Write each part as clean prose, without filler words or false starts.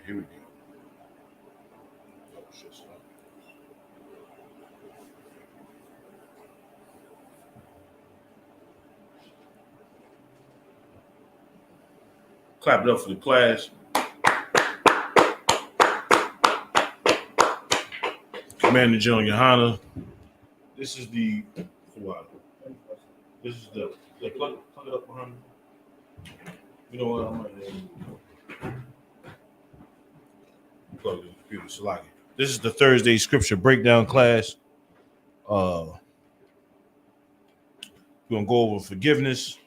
Here we go. Oh, shit, stop. Clap it up for the class. Commander General Yohana. This is the. Wow. This is the. Plug it up behind me. You know what? I'm gonna plug the computer. Salaki. This is the Thursday scripture breakdown class. We're gonna go over forgiveness.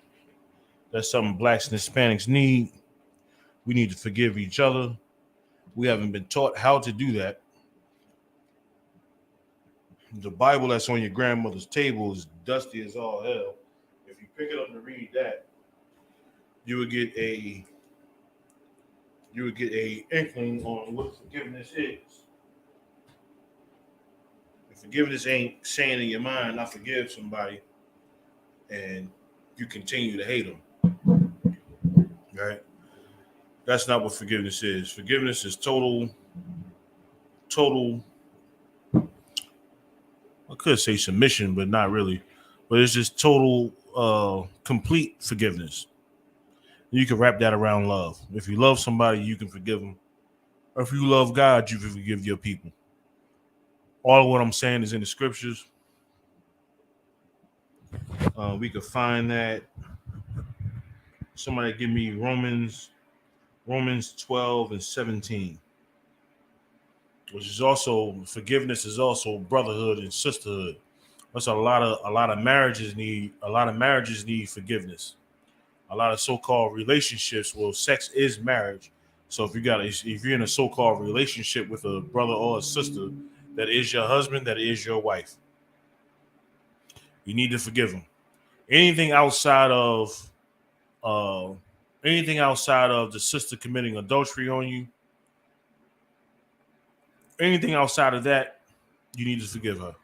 That's something blacks and Hispanics need. We need to forgive each other. We haven't been taught how to do that. The Bible that's on your grandmother's table is dusty as all hell. If you pick it up and read that, you would get a inkling on what forgiveness is. If forgiveness ain't saying in your mind, I forgive somebody, and you continue to hate them, right? That's not what forgiveness is. Forgiveness is total. I could say submission, but not really. But it's just total, complete forgiveness. You can wrap that around love. If you love somebody, you can forgive them. Or if you love God, you can forgive your people. All of what I'm saying is in the scriptures. We could find that. Somebody give me Romans 12 and 17, which is also forgiveness is also brotherhood and sisterhood. That's a lot of marriages need forgiveness. A lot of so-called relationships, well, sex is marriage. So if you're in a so-called relationship with a brother or a sister, that is your husband, that is your wife, you need to forgive them. Anything outside of the sister committing adultery on you, anything outside of that, you need to forgive her.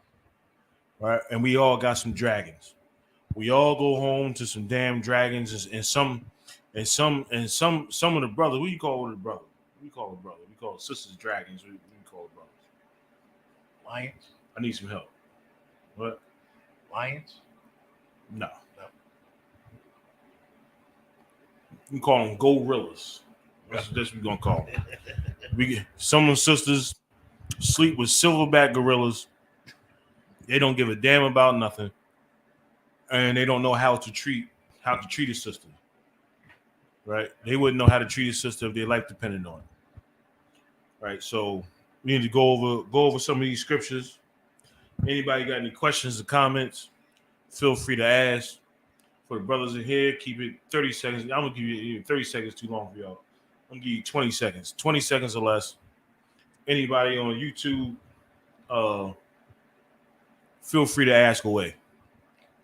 Right? And we all got some dragons. We all go home to some damn dragons and some of the brothers. What do you call the brother? We call it brother. We call it sisters dragons. We call it brothers. Lions. I need some help. What? Lions? No. We call them gorillas. That's what we're gonna call them. Some of the sisters sleep with silverback gorillas. They don't give a damn about nothing, and they don't know how to treat a sister. Right? They wouldn't know how to treat a sister if their life depended on it. Right? So we need to go over some of these scriptures. Anybody got any questions or comments? Feel free to ask. For the brothers in here, keep it 30 seconds. I'm gonna give you 30 seconds too long for y'all. I'm gonna give you 20 seconds. 20 seconds or less. Anybody on YouTube, feel free to ask away.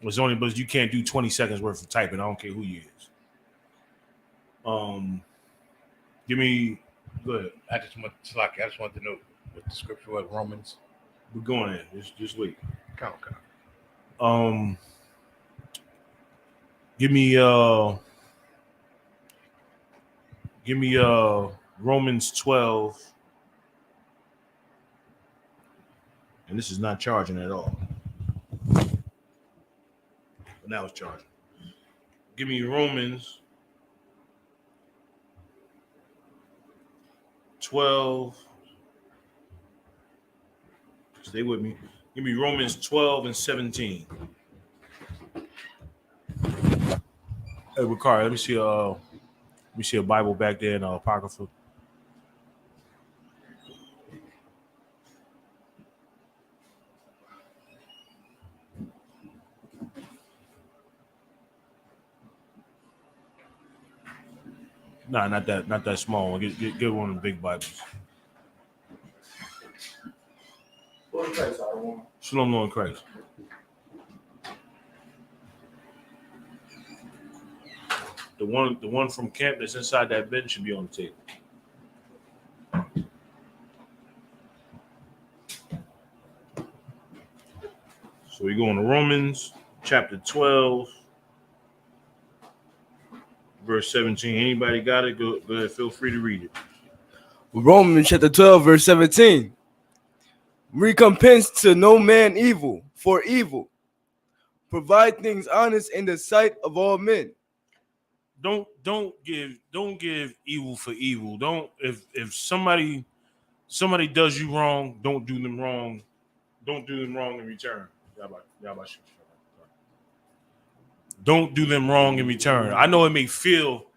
It's only but you can't do 20 seconds worth of typing. I don't care who you is. Give me. Go ahead. I just want to know what the scripture was. Romans. We're going in. Just wait. Count. Give me Romans 12. And this is not charging at all. But now it's charging. Give me Romans 12. Stay with me. Give me Romans 12 and 17. Hey, Ricardo, let me see a Bible back there in Apocrypha. Nah, not that small one. Get one of the big Bibles. Shalom, Lord Christ. The one from camp that's inside that bin should be on the table. So we go on to Romans chapter 12, verse 17. Anybody got it? Go ahead. Feel free to read it. Romans chapter 12, verse 17. Recompense to no man evil for evil. Provide things honest in the sight of all men. Don't give evil for evil. Don't if somebody does you wrong, don't do them wrong. Don't do them wrong in return. Don't do them wrong in return. I know it may feel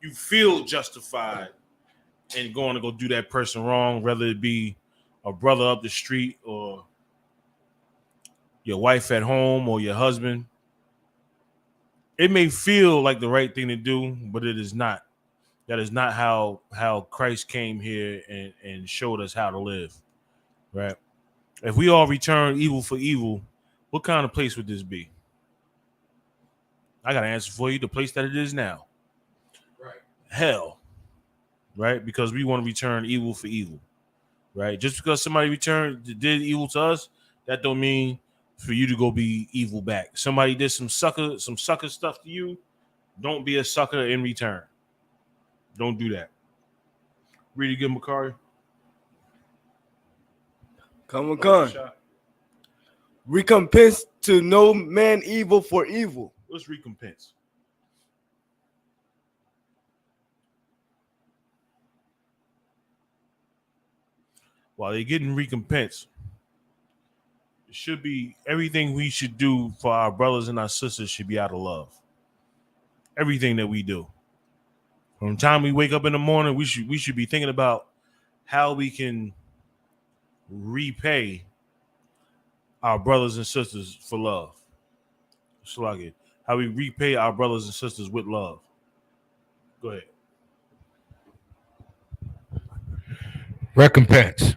you feel justified in going to go do that person wrong, whether it be a brother up the street or your wife at home or your husband. It may feel like the right thing to do, but it is not. That is not how Christ came here and showed us how to live, right? If we all return evil for evil, what kind of place would this be? I got to answer for you. The place that it is now. Right. Hell, right? Because we want to return evil for evil, right? Just because somebody did evil to us, that don't mean for you to go be evil back. Somebody did some sucker stuff to you, don't be a sucker in return. Don't do that. Read again, Makari. Come on. Recompense to no man evil for evil. What's recompense? While they're getting recompense, it should be everything we should do for our brothers and our sisters should be out of love. Everything that we do. From the time we wake up in the morning, we should be thinking about how we can repay our brothers and sisters for love. Slug how we repay our brothers and sisters with love. Go ahead. Recompense.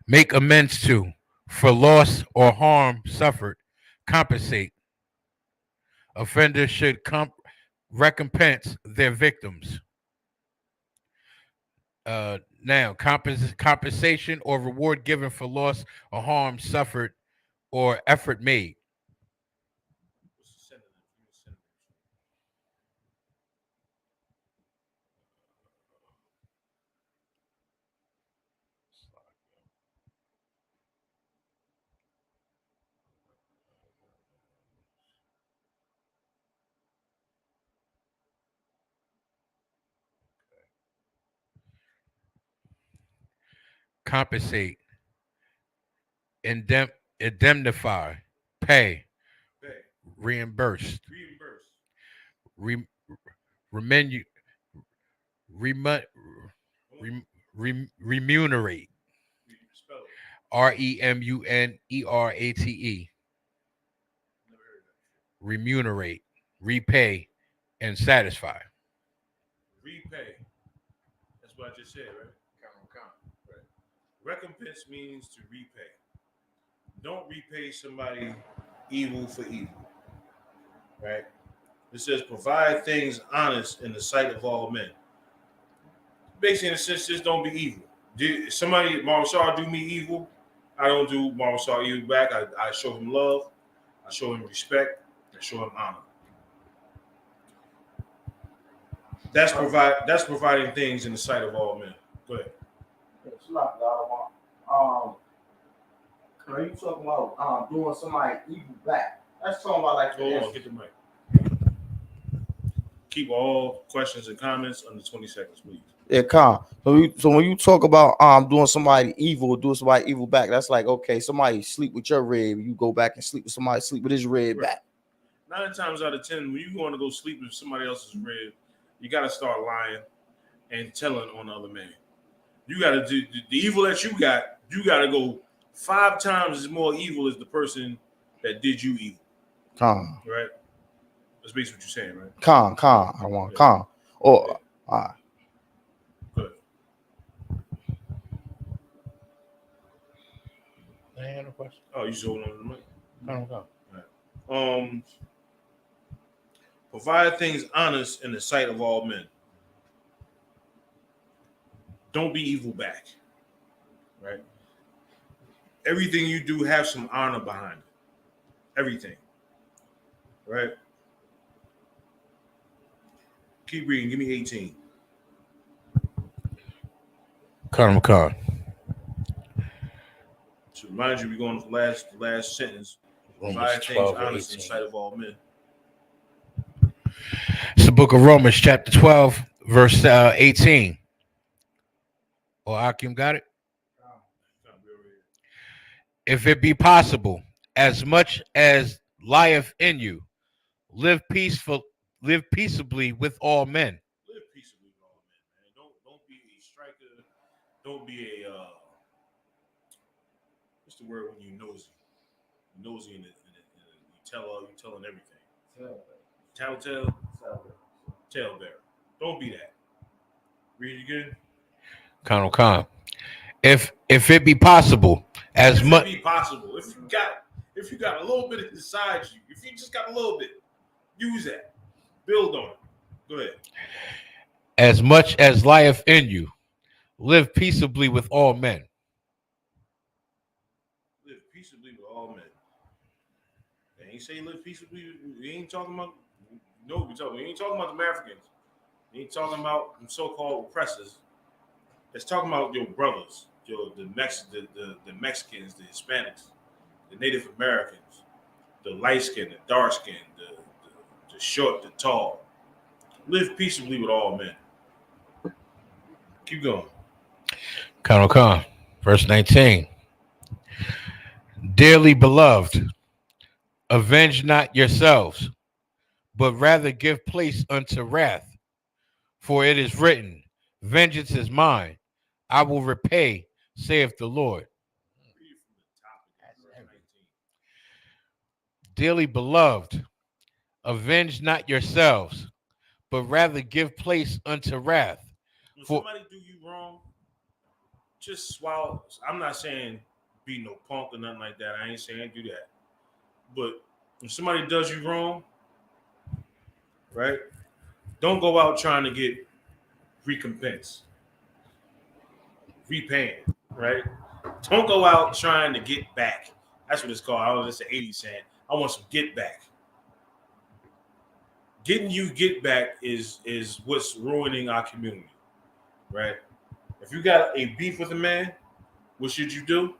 Make amends to, for loss or harm suffered. Compensate. Offenders should recompense their victims. Now, compensation or reward given for loss or harm suffered or effort made. Compensate, indemnify, pay, reimburse, remunerate, remunerate, remunerate, repay, and satisfy. Repay. That's what I just said, right? Right. Recompense means to repay. Don't repay somebody evil for evil. Right? It says provide things honest in the sight of all men. Basically, in a sense, just don't be evil. Somebody, Mama Shah, do me evil, I don't do Mama Shah evil back. I show him love. I show him respect. I show him honor. That's providing things in the sight of all men. Go ahead. Are you talking about doing somebody evil back? That's talking about like. Hold on, get the mic. Keep all questions and comments under 20 seconds, please. Yeah, calm. So when you talk about doing somebody evil back, that's like, okay, somebody sleep with your rib, you go back and sleep with somebody, sleep with his rib back. 9 times out of 10, when you want to go sleep with somebody else's rib, you got to start lying and telling on the other man. You got to do the evil that you got to go 5 times as more evil as the person that did you evil. Calm. Right? That's basically what you're saying, right? Calm. I want calm. Or all right. Good. I have no question. Oh, you just holding on to the mic? No. Right. Provide things honest in the sight of all men. Don't be evil back. Right? Everything you do have some honor behind it. Everything. Right? Keep reading. Give me 18. Colonel Khan. To remind you, we're going to the last sentence. Romans Provide things 12 or honest in the 18. sight of all men. It's the book of Romans, chapter 12, verse 18. Or Akim got it? If it be possible, as much as lieth in you, live peaceably with all men. Live peaceably with all men, man. Don't be a striker. Don't be a what's the word when you nosy? Nosy and you telling everything. Tattletale. Talebearer. Don't be that. Read it again. Colonel Khan. If it be possible, as If much it be possible, if you got a little bit inside you, if you just got a little bit, use that. Build on it. Go ahead. as much as lieth in you, live peaceably with all men. Live peaceably with all men. They ain't say live peaceably. We ain't talking about. No, we ain't talking about the Africans. We ain't talking about them so-called oppressors. It's talking about your brothers, the Mexicans, the Hispanics, the Native Americans, the light skin, the dark skin, the short, the tall. Live peaceably with all men. Keep going. Colonel Khan, verse 19. Dearly beloved, avenge not yourselves, but rather give place unto wrath. For it is written, vengeance is mine, I will repay, saith the Lord. Read from the top again, verse 19. Dearly beloved, avenge not yourselves, but rather give place unto wrath. When For- somebody do you wrong, just swallow. I'm not saying be no punk or nothing like that. I ain't saying do that. But when somebody does you wrong, right? Don't go out trying to get recompense, repaying, right? Don't go out trying to get back. That's what it's called. I was just an 80 saying, I want some get back. Getting you get back is what's ruining our community, right? If you got a beef with a man, what should you do?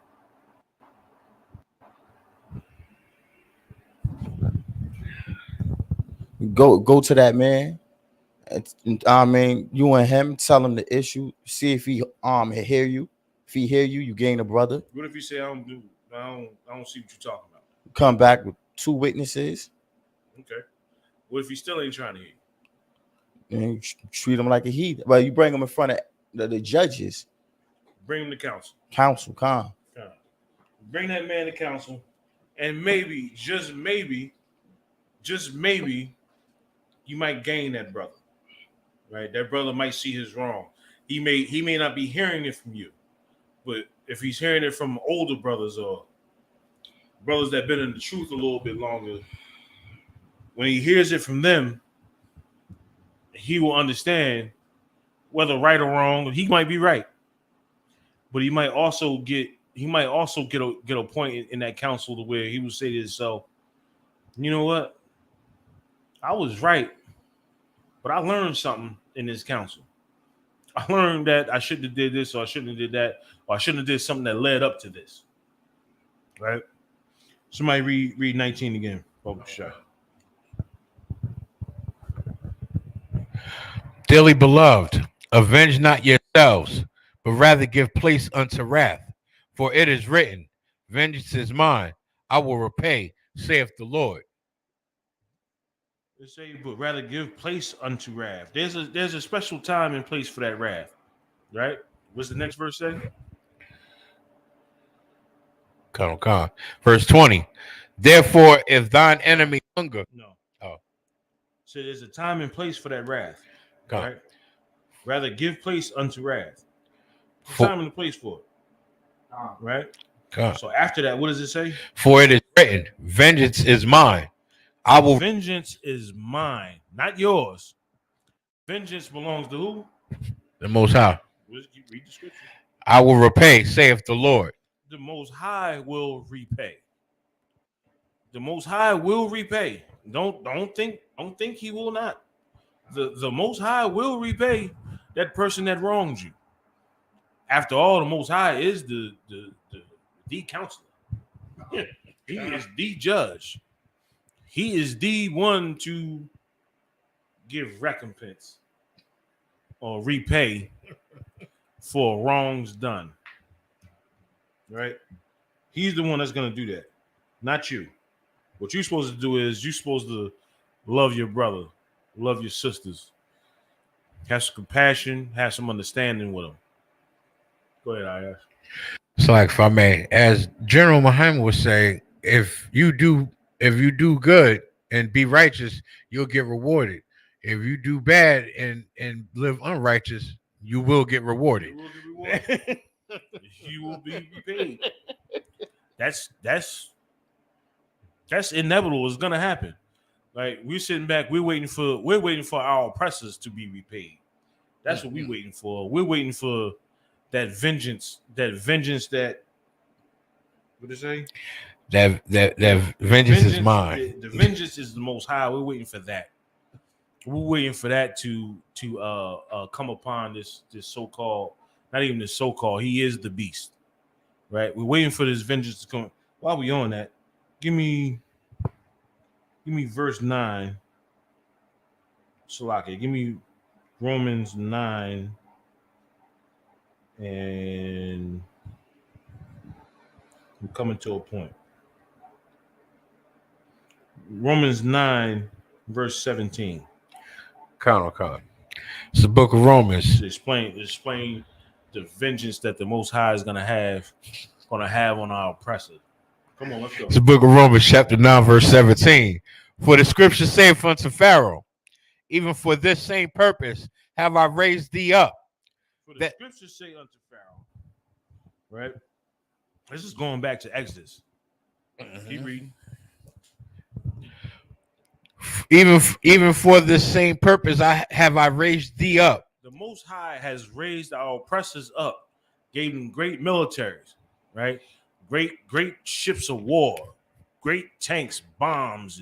Go to that man. I mean, you and him tell him the issue. See if he hear you. If he hear you, you gain a brother. What if you say I don't see what you're talking about? Come back with 2 witnesses Okay. What if he still ain't trying to hear you? and you treat him like a heathen. But you bring him in front of the judges, Bring him to counsel. council, calm. Bring that man to counsel, and maybe, just maybe, you might gain that brother. Right? That brother might see his wrong. He may not be hearing it from you, but if he's hearing it from older brothers or brothers that been in the truth a little bit longer, when he hears it from them, he will understand whether right or wrong. He might be right, but he might also get a point in that counsel to where he will say to himself, you know what? I was right, but I learned something in this counsel. I learned that I shouldn't have did this, or I shouldn't have did that, or I shouldn't have did something that led up to this. Right? Somebody read 19 again. Dearly beloved, avenge not yourselves, but rather give place unto wrath. For it is written, vengeance is mine, I will repay, saith the Lord. They say, but rather give place unto wrath. There's a special time and place for that wrath, right? What's the next verse say? Colonel Khan. Verse 20. Therefore, if thine enemy hunger. No. Oh. So there's a time and place for that wrath, Khan. right? Rather give place unto wrath. For, Time and place for it, right? Khan. So after that, what does it say? For it is written, vengeance is mine. I will. Vengeance is mine, not yours. Vengeance belongs to who? The Most High. Read the scripture. I will repay, saith the Lord. The Most High will repay. The Most High will repay. Don't think He will not. The Most High will repay that person that wronged you. After all, the Most High is the counselor. He is the judge. He is the one to give recompense or repay for wrongs done. Right? He's the one that's going to do that, not you. What you're supposed to do is you're supposed to love your brother, love your sisters, have some compassion, have some understanding with them. Go ahead, Ayaz. So, like, if I may, as General Muhammad would say, if you do good and be righteous, you'll get rewarded. If you do bad and live unrighteous, you will get rewarded. You will be rewarded. You will be repaid. That's inevitable. It's gonna happen. Like we're sitting back, we're waiting for our oppressors to be repaid. That's what we're waiting for. We're waiting for that vengeance. That what did it say? That vengeance is mine. The vengeance is the Most High. We're waiting for that. We're waiting for that to come upon this so-called, not even the so-called. He is the beast, right? We're waiting for this vengeance to come. While we on that, give me verse 9. Salaki, give me Romans 9 and I'm coming to a point. Romans 9 verse 17. Con. It's the book of Romans. To explain the vengeance that the Most High is gonna have on our oppressor. Come on, let's go. It's the book of Romans, chapter 9, verse 17. For the scripture saith unto Pharaoh, even for this same purpose have I raised thee up. For the scriptures say unto Pharaoh, right? This is going back to Exodus. Keep reading. Even for this same purpose I raised thee up. The Most High has raised our oppressors up, gave them great militaries, right? Great ships of war, great tanks, bombs,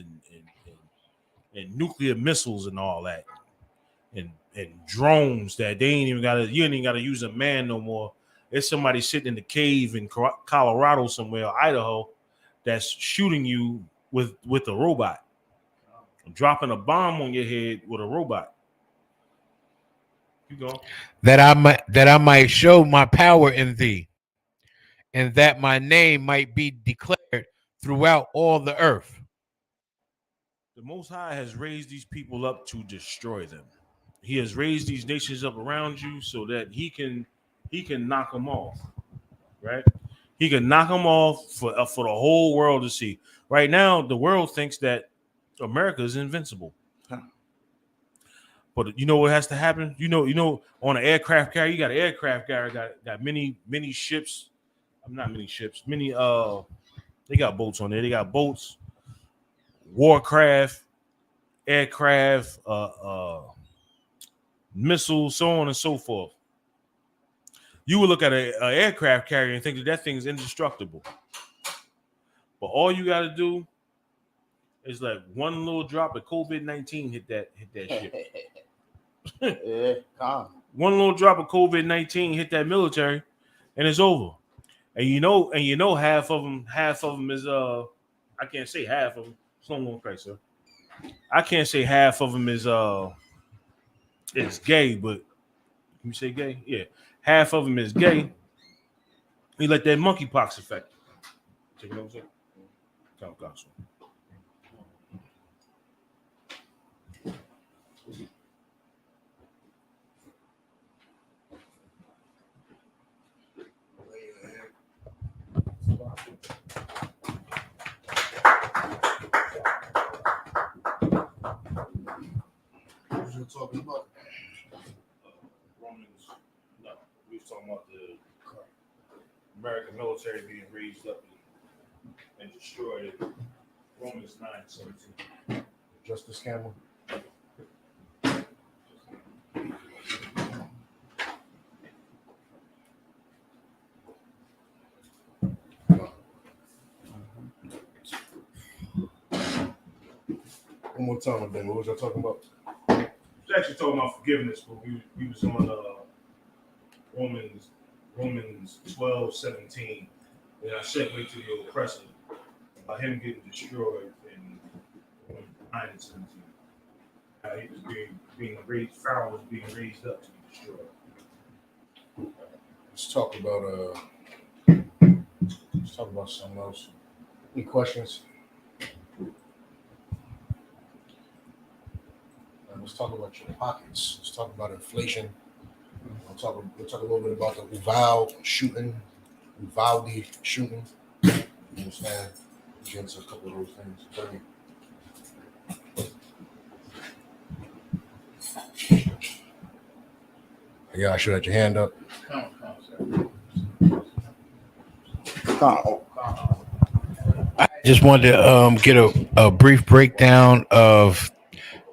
and nuclear missiles and all that, and drones that you ain't even gotta use a man no more. There's somebody sitting in the cave in Colorado somewhere, or Idaho, that's shooting you with a robot, dropping a bomb on your head with a robot. You go. That I might show my power in thee, and that my name might be declared throughout all the earth. The Most High has raised these people up to destroy them. He has raised these nations up around you so that he can knock them off, right? He can knock them off for the whole world to see. Right now, the world thinks that America is invincible. But you know what has to happen? You know, on an aircraft carrier, you got an aircraft carrier, got many ships. Not many ships. Many they got boats on there. They got boats, warcraft, aircraft, missiles, so on and so forth. You would look at an aircraft carrier and think that thing is indestructible. But all you got to do is like one little drop of COVID-19 hit that ship. Yeah, calm. One little drop of COVID-19 hit that military, and it's over. And you know, half of them is I can't say half of them. Slow mo, Christ, sir. I can't say half of them is it's gay, but can you say gay? Yeah, half of them is gay. You let that monkeypox effect. Take it over, sir. Count gospel. What you talking about? Romans. No, we was talking about the American military being raised up and destroyed. Romans 9:17. Justice Campbell. One more time, then. What was y'all talking about? actually talking about forgiveness, but we was on Romans 12:17, and I segue to the oppressor, about him getting destroyed in 9:17. He was being raised. Pharaoh was being raised up to be destroyed. Let's talk about something else. Any questions? Let's talk about your pockets. Let's talk about inflation. We'll talk a little bit about the Uvalde shooting. You understand? Get into a couple of those things. Yeah, I should have your hand up. I just wanted to get a brief breakdown of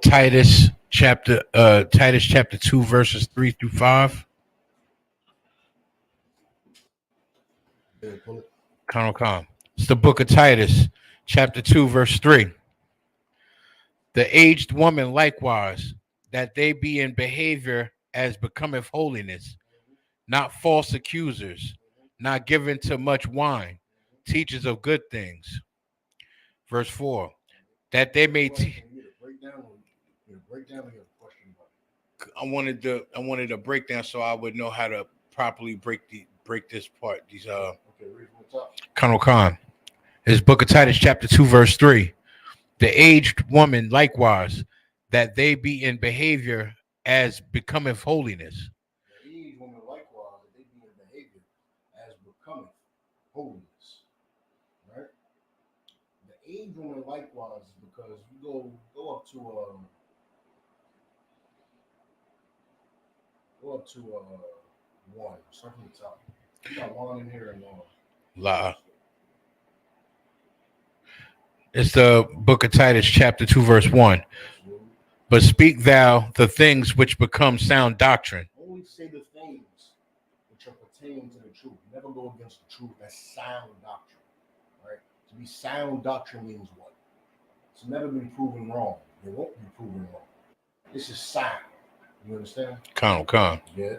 Titus chapter 2 verses 3 through 5. Yeah, pull it. Con. It's the book of Titus, chapter 2, verse 3. The aged woman likewise, that they be in behavior as becometh holiness, not false accusers, not given to much wine, teachers of good things. Verse 4. That they may I wanted a breakdown so I would know how to properly break this part. These Okay, read from the top. Colonel Khan. His book of Titus, chapter 2, verse 3. The aged woman likewise, that they be in behavior as becometh holiness. The aged woman likewise, that they be in behavior as becometh holiness. Right? The aged woman likewise, because you go up to one. Start from the top. You got one in here and La. It's the book of Titus, chapter 2, verse 1. But speak thou the things which become sound doctrine. Only say the things which are pertaining to the truth. Never go against the truth. That's sound doctrine. Right? To be sound doctrine means what? It's never been proven wrong. It won't be proven wrong. This is sound. You understand? Colonel Khan. Yeah.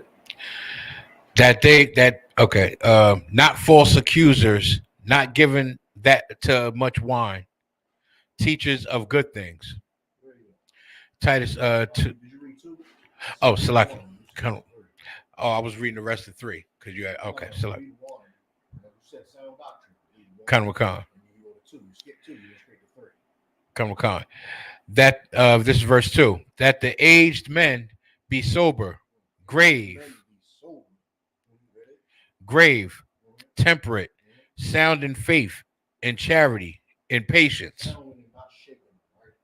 Not false accusers, not given that to much wine, teachers of good things. Titus Did you read two? Oh, Salaki. I was reading the rest of 3 because you had Salaki. Read one. You said sound doctrine. Read one. Colonel Khan. And you go to 2. You skip 2. You go straight to 3. Colonel Khan. That this is verse 2. That the aged men be sober, grave, temperate, sound in faith, in charity, in patience. Not shaken, right?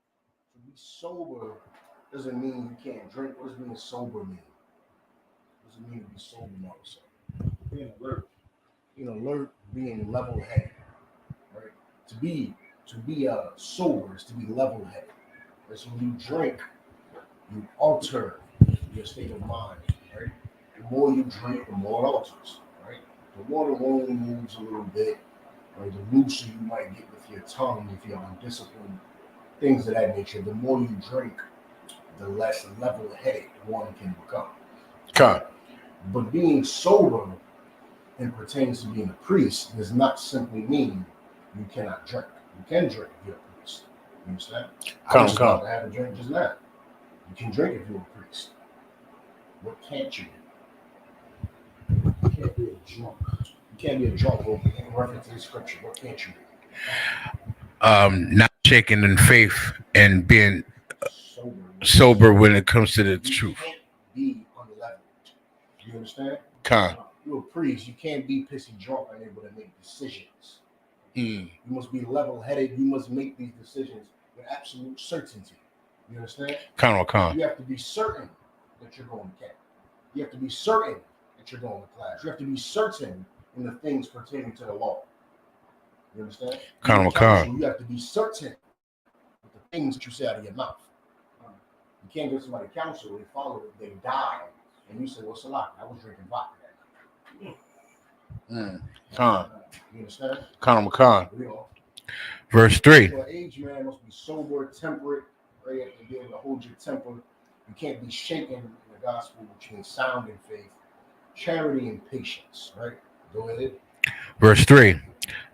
To be sober doesn't mean you can't drink. What does being sober mean? What does it mean to be sober, also? Being alert. Being alert, being level-headed, right? To be sober is to be level-headed. Right? So when you drink, you alter your state of mind, right? The more you drink, the more it alters, right? The more the wine moves a little bit, right? The looser you might get with your tongue if you're undisciplined, things of that nature. The more you drink, the less level-headed one can become. Khan. But being sober and pertains to being a priest does not simply mean you cannot drink. You can drink if you're a priest. You understand? I was about to have a drink just now. You can drink if you're a priest. What can't you do? You can't be a drunk. You can't be a drunk in reference to the scripture. What can't you do? Not shaken in faith and being Sober. sober when it comes to the truth. You can't be unleavened. You understand? Khan. You're a priest. You can't be pissy drunk and able to make decisions. You must be level-headed. You must make these decisions with absolute certainty. You understand? Khan. You have to be certain that you're going to camp. You have to be certain that you're going to class. You have to be certain in the things pertaining to the law. You understand? Khan. You have to be certain with the things that you say out of your mouth. You can't give somebody counsel, they follow it, they die, and you say, well, Salah, I was drinking vodka that night. Khan. You understand? Khan. You know, Verse 3. so an aged man must be sober, temperate, right? You have to be able to hold your temper. You can't be shaken in the gospel, which means sound in faith, charity, and patience. Right? Go ahead. Verse 3.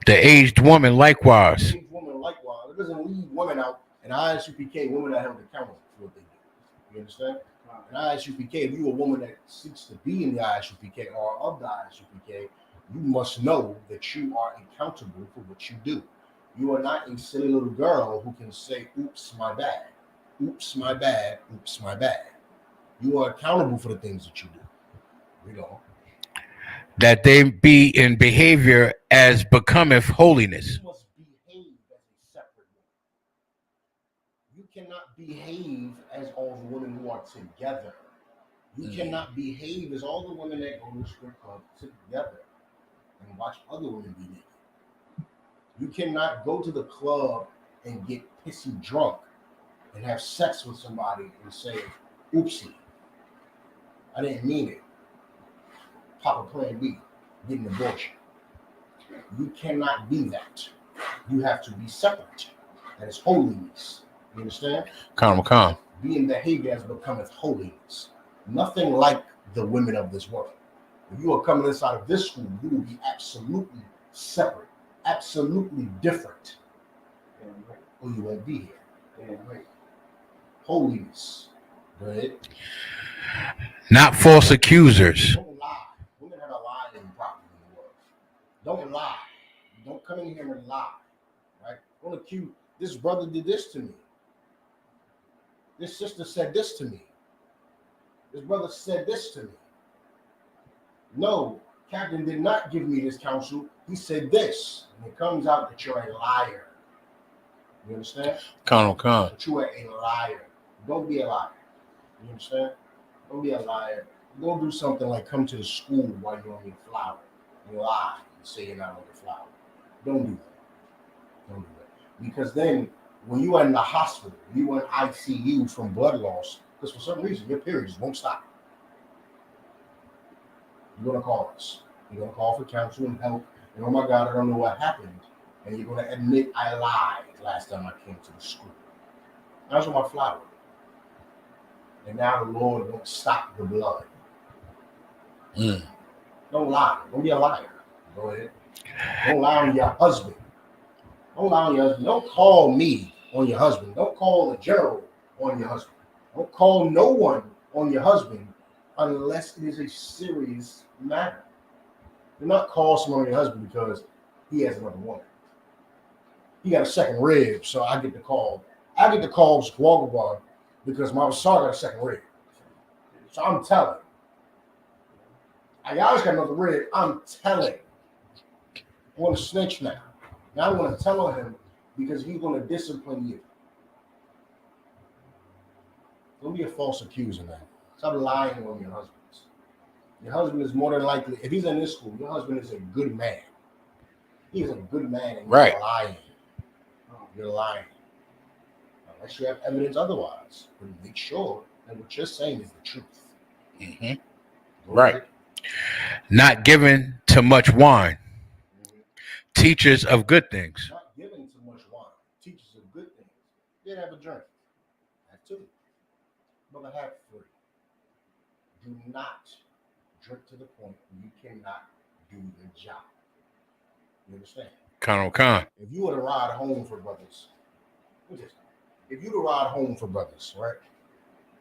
The aged woman likewise. Leave women likewise. It doesn't leave women out. And ISUPK, women are held accountable for what they do. You understand? And ISUPK, if you're a woman that seeks to be in the ISUPK or of the ISUPK, you must know that you are accountable for what you do. You are not a silly little girl who can say, oops, my bad. Oops, my bad. Oops, my bad. You are accountable for the things that you do. Read on. That they be in behavior as becometh holiness. You must behave as a separate woman. You cannot behave as all the women who are together. You cannot behave as all the women that go to the strip club together and watch other women be naked. You cannot go to the club and get pissy drunk and have sex with somebody and say, oopsie, I didn't mean it. Papa plan B, get an abortion. You cannot be that. You have to be separate. That is holiness. You understand? Come. Being behavior as becometh holiness. Nothing like the women of this world. If you are coming inside of this school, you will be absolutely separate, absolutely different. Or you won't be here. Holiness. Go ahead. Not false accusers. Don't lie. Women have a lying problem in the world. Don't lie. Don't come in here and lie. Right? Don't accuse. This brother did this to me. This sister said this to me. This brother said this to me. No, Captain did not give me this counsel. He said this. And it comes out that you're a liar. You understand? Come. That you are a liar. Don't be a liar. You understand? Don't be a liar. Don't do something like come to the school while you're on your flower and lie and say you're not on your flower. Don't do that. Don't do that. Because then when you are in the hospital, you are in ICU from blood loss, because for some reason your periods won't stop. You're going to call us. You're going to call for counsel and help. And oh my God, I don't know what happened. And you're going to admit I lied last time I came to the school. I was on my flower. And now the Lord won't stop the blood. Don't lie. Don't be a liar. Go ahead. Don't lie on your husband. Don't lie on your husband. Don't call me on your husband. Don't call the general on your husband. Don't call no one on your husband unless it is a serious matter. Do not call someone on your husband because he has another woman. He got a second rib, so I get the call. I get the call Squawkabar because my son got a second rib. So I'm telling. Ayala's got another rib. I'm telling. I want to snitch now. Now I want to tell him because he's going to discipline you. Don't be a false accuser, man. Stop lying on your husbands. Your husband is more than likely, if he's in this school, your husband is a good man. He is a good man, and Right. You're lying. You're lying. Unless you have evidence otherwise. But make sure that what you're saying is the truth. Right. Not given to much wine. Teachers of good things. Not giving too much wine. Teachers of good things. Then have a drink. Have two. But have three. Do not drink to the point where you cannot do the job. You understand? Come. If you were to ride home for brothers, if you were to ride home for brothers, right?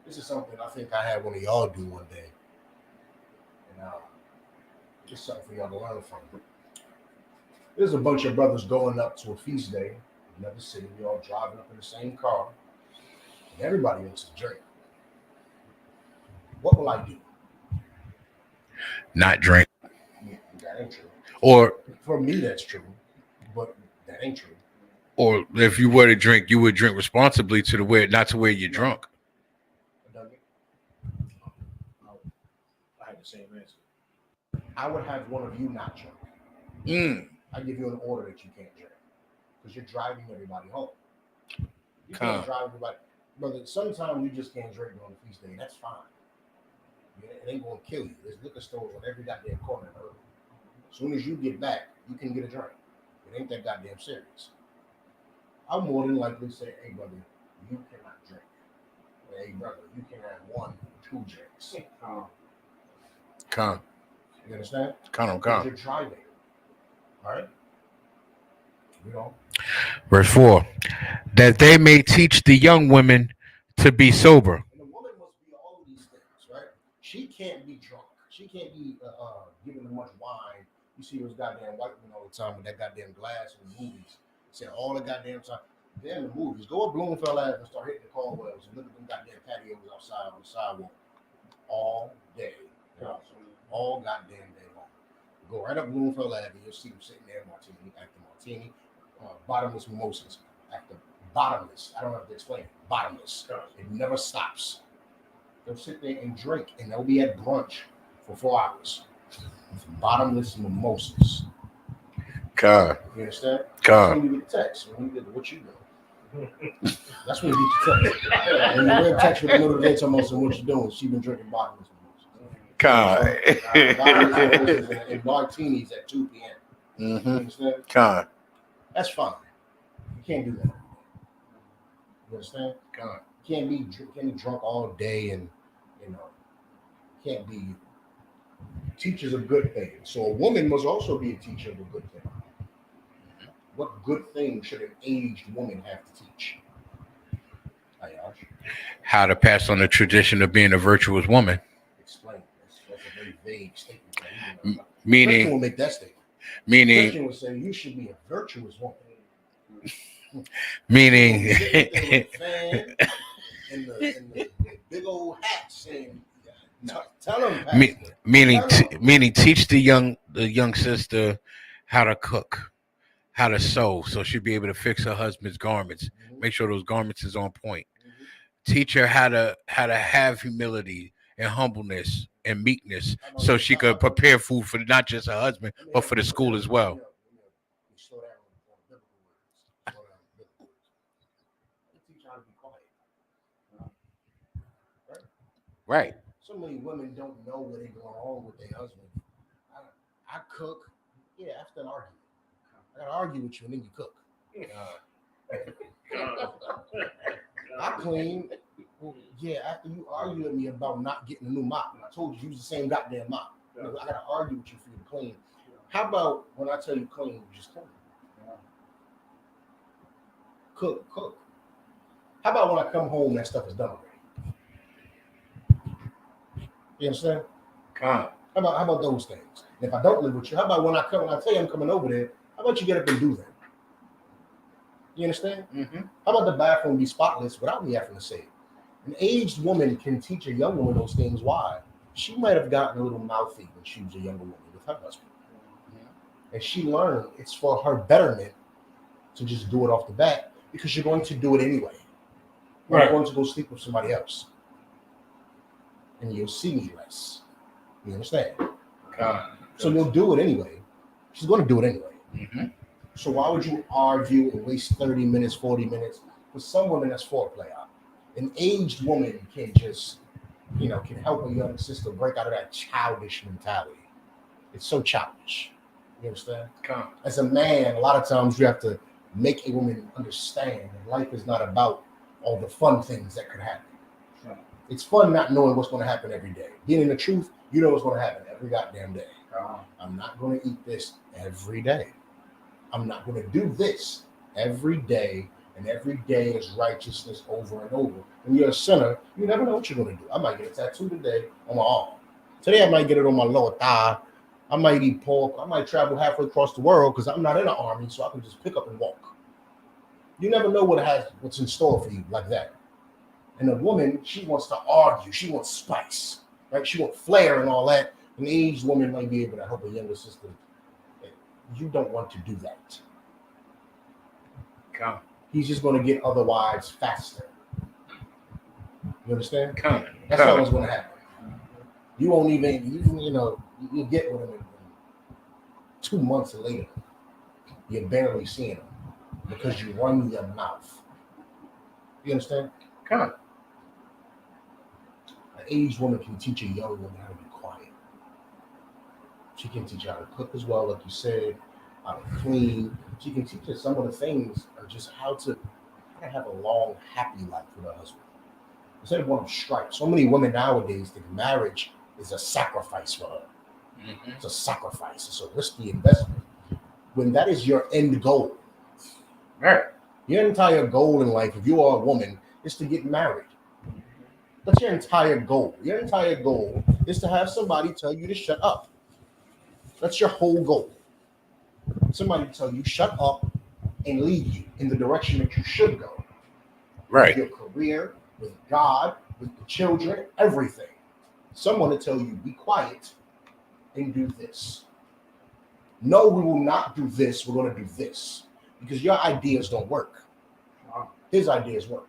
This is something I think I had one of y'all do one day. And just something for y'all to learn from. There's a bunch of brothers going up to a feast day in another city. We all driving up in the same car. And everybody wants to drink. What will I do? Not drink. Yeah, that ain't true. Or For me, that's true. But that ain't true. if you were to drink, you would drink responsibly to the way, not to where you're drunk. I had the same answer. I would have one of you not drink. I give you an order that you can't drink because you're driving everybody home. You can't drive everybody, brother. Sometimes you just can't drink on the feast day. That's fine. It ain't gonna kill you. There's liquor stores on every goddamn corner. As soon as you get back, you can get a drink. It ain't that goddamn serious. I'll more than likely say, "Hey, brother, you cannot drink." Hey, brother, you can have 1 or 2 drinks. Con, You understand? con, Because you're driving. All right? You know? Verse 4, that they may teach the young women to be sober. And the woman must be all of these things, right? She can't be drunk. She can't be giving them much wine. You see those goddamn white women all the time with that goddamn glass in the movies. Say all the goddamn time. They're in the movies. Go up Bloomfield Ave and start hitting the Caldwells and look at them goddamn patios outside on the sidewalk all day. All goddamn day long. Go right up Bloomfield Ave and you'll see them sitting there martini after martini, bottomless mimosas after bottomless. I don't have to explain it. Bottomless. It never stops. They'll sit there and drink, and they'll be at brunch for 4 hours. Bottomless mimosas. con, You understand? That's con. when you get the text. When you get what you do. That's when you get the text. When you get a text with the middle of the day talking about what you doing, she been drinking bottomless mimosas. Con. Bottomless mimosas and martinis at 2 p.m. You Mm-hmm. understand? Con. That's fine. You can't do that. You understand? Con. You can't be drunk all day and can't be. Teacher's a good thing. So a woman must also be a teacher of a good thing. What good thing should an aged woman have to teach? Ayash, How to pass on the tradition of being a virtuous woman. explain. That's a very vague statement. M- Christian Meaning, will make that statement. meaning, Christian would say you should be a virtuous woman. meaning, Sit there with the fan and the big old hat saying, tell them, Me- Pastor. meaning, teach the young sister how to cook, how to sew, so she'll be able to fix her husband's garments. Make sure those garments is on point. Teach her how to have humility and humbleness and meekness, so she could prepare food for not just her husband but for the school as well. Slow down on biblical words. Slow down on biblical words. Teach her how to be quiet. Right? Right. So many women don't know what they're going on with their husband. I cook. Yeah, after an argument. I gotta argue with you and then you cook. I clean. Well, yeah, after you argue with me about not getting a new mop, I told you use the same goddamn mop. I gotta argue with you for you to clean. How about when I tell you clean, you just clean? Cook. How about when I come home, that stuff is done already? You understand? Con. How about those things? And if I don't live with you, how about when I tell you I'm coming over there, how about you get up and do that? You understand? Mm-hmm. How about the bathroom be spotless without me having to say it? An aged woman can teach a young woman those things. Why? She might have gotten a little mouthy when she was a younger woman with her husband. And she learned it's for her betterment to just do it off the bat because you're going to do it anyway. You're going to go sleep with somebody else. And you'll see me less. You understand? So you'll do it anyway. She's going to do it anyway. Mm-hmm. So why would you argue and waste 30 minutes, 40 minutes? For some women, that's foreplay. An aged woman can just, can help a young sister break out of that childish mentality. It's so childish. You understand? As a man, a lot of times you have to make a woman understand that life is not about all the fun things that could happen. It's fun not knowing what's going to happen every day. Being in the truth, you know what's going to happen every goddamn day. I'm not going to eat this every day. I'm not going to do this every day, and every day is righteousness over and over. When you're a sinner, you never know what you're going to do. I might get a tattoo today on my arm. Today I might get it on my lower thigh. I might eat pork. I might travel halfway across the world because I'm not in an army, so I can just pick up and walk. You never know what's in store for you like that. And a woman, she wants to argue. She wants spice, right? She wants flair and all that. An aged woman might be able to help a younger sister. You don't want to do that. He's just going to get other wives faster. You understand? That's not what's going to happen. You won't even, you get with him in 2 months later. You're barely seeing him because you run your mouth. You understand? An aged woman can teach a young woman how to be quiet. She can teach her how to cook as well, like you said, how to clean. She can teach her some of the things, or just how to have a long, happy life with her husband. instead of one of strife. So many women nowadays think marriage is a sacrifice for her. It's a sacrifice. It's a risky investment. When that is your end goal, Right. your entire goal in life, if you are a woman, is to get married. That's your entire goal. Your entire goal is to have somebody tell you to shut up. That's your whole goal. Somebody tell you shut up and lead you in the direction that you should go. Right. Your career, with God, with the children, everything. Someone to tell you be quiet and do this. No, we will not do this. We're going to do this because your ideas don't work. His ideas work.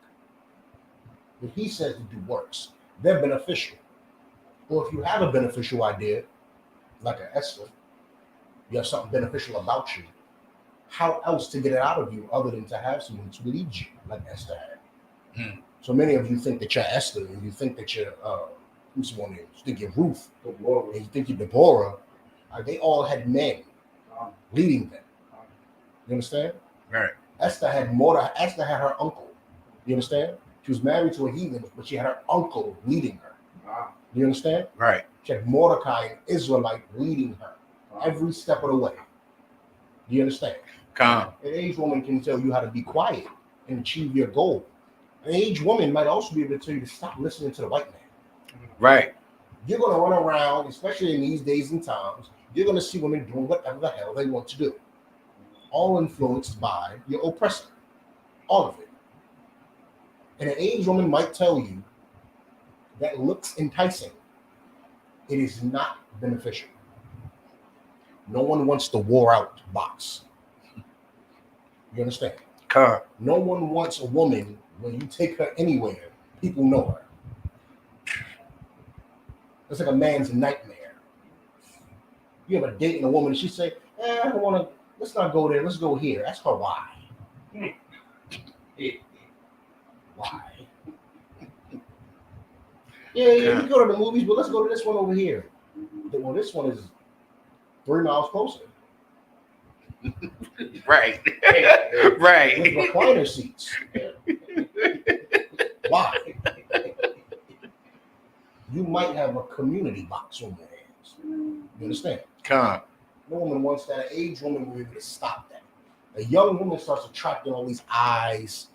What he says to do works. They're beneficial. Or if you have a beneficial idea, like an Esther, you have something beneficial about you. How else to get it out of you other than to have someone to lead you, like Esther had? So many of you think that you're Esther, and you think that you're who's one name? You think you're Ruth, and you think you're Deborah. They all had men leading them. You understand? Right. Esther had more. Esther had her uncle. You understand? She was married to a heathen, but she had her uncle leading her. You understand? Right. She had Mordecai, an Israelite, leading her every step of the way. Do you understand? Calm. An aged woman can tell you how to be quiet and achieve your goal. An aged woman might also be able to tell you to stop listening to the white man. Right. You're going to run around, especially in these days and times, you're going to see women doing whatever the hell they want to do. All influenced by your oppressor. All of it. And an aged woman might tell you that looks enticing. It is not beneficial. No one wants the wore out box. You understand? Calm. No one wants a woman when you take her anywhere, people know her. It's like a man's nightmare. You have a date and a woman, and she say, I don't want to, let's not go there, let's go here. That's her why. Why? Yeah, we go to the movies, but let's go to this one over here. Well, this one is 3 miles closer. Right. With Right. recliner seats. Why? You might have a community box on your hands. You understand? Calm. No woman wants that. An aged woman will be able to stop that. A young woman starts attracting all these eyes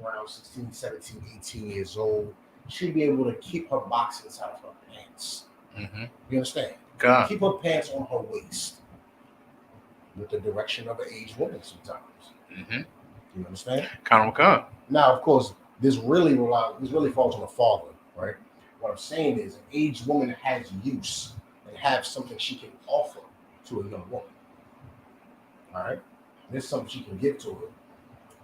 around 16, 17, 18 years old. She'll be able to keep her box inside of her pants. Mm-hmm. You understand? Calm. Keep her pants on her waist with the direction of an aged woman sometimes. Mm-hmm. You understand? Calm. Calm. Now, of course, this really falls on the father, right? What I'm saying is an aged woman has use and have something she can offer to a young woman. All right? There's something she can give to her.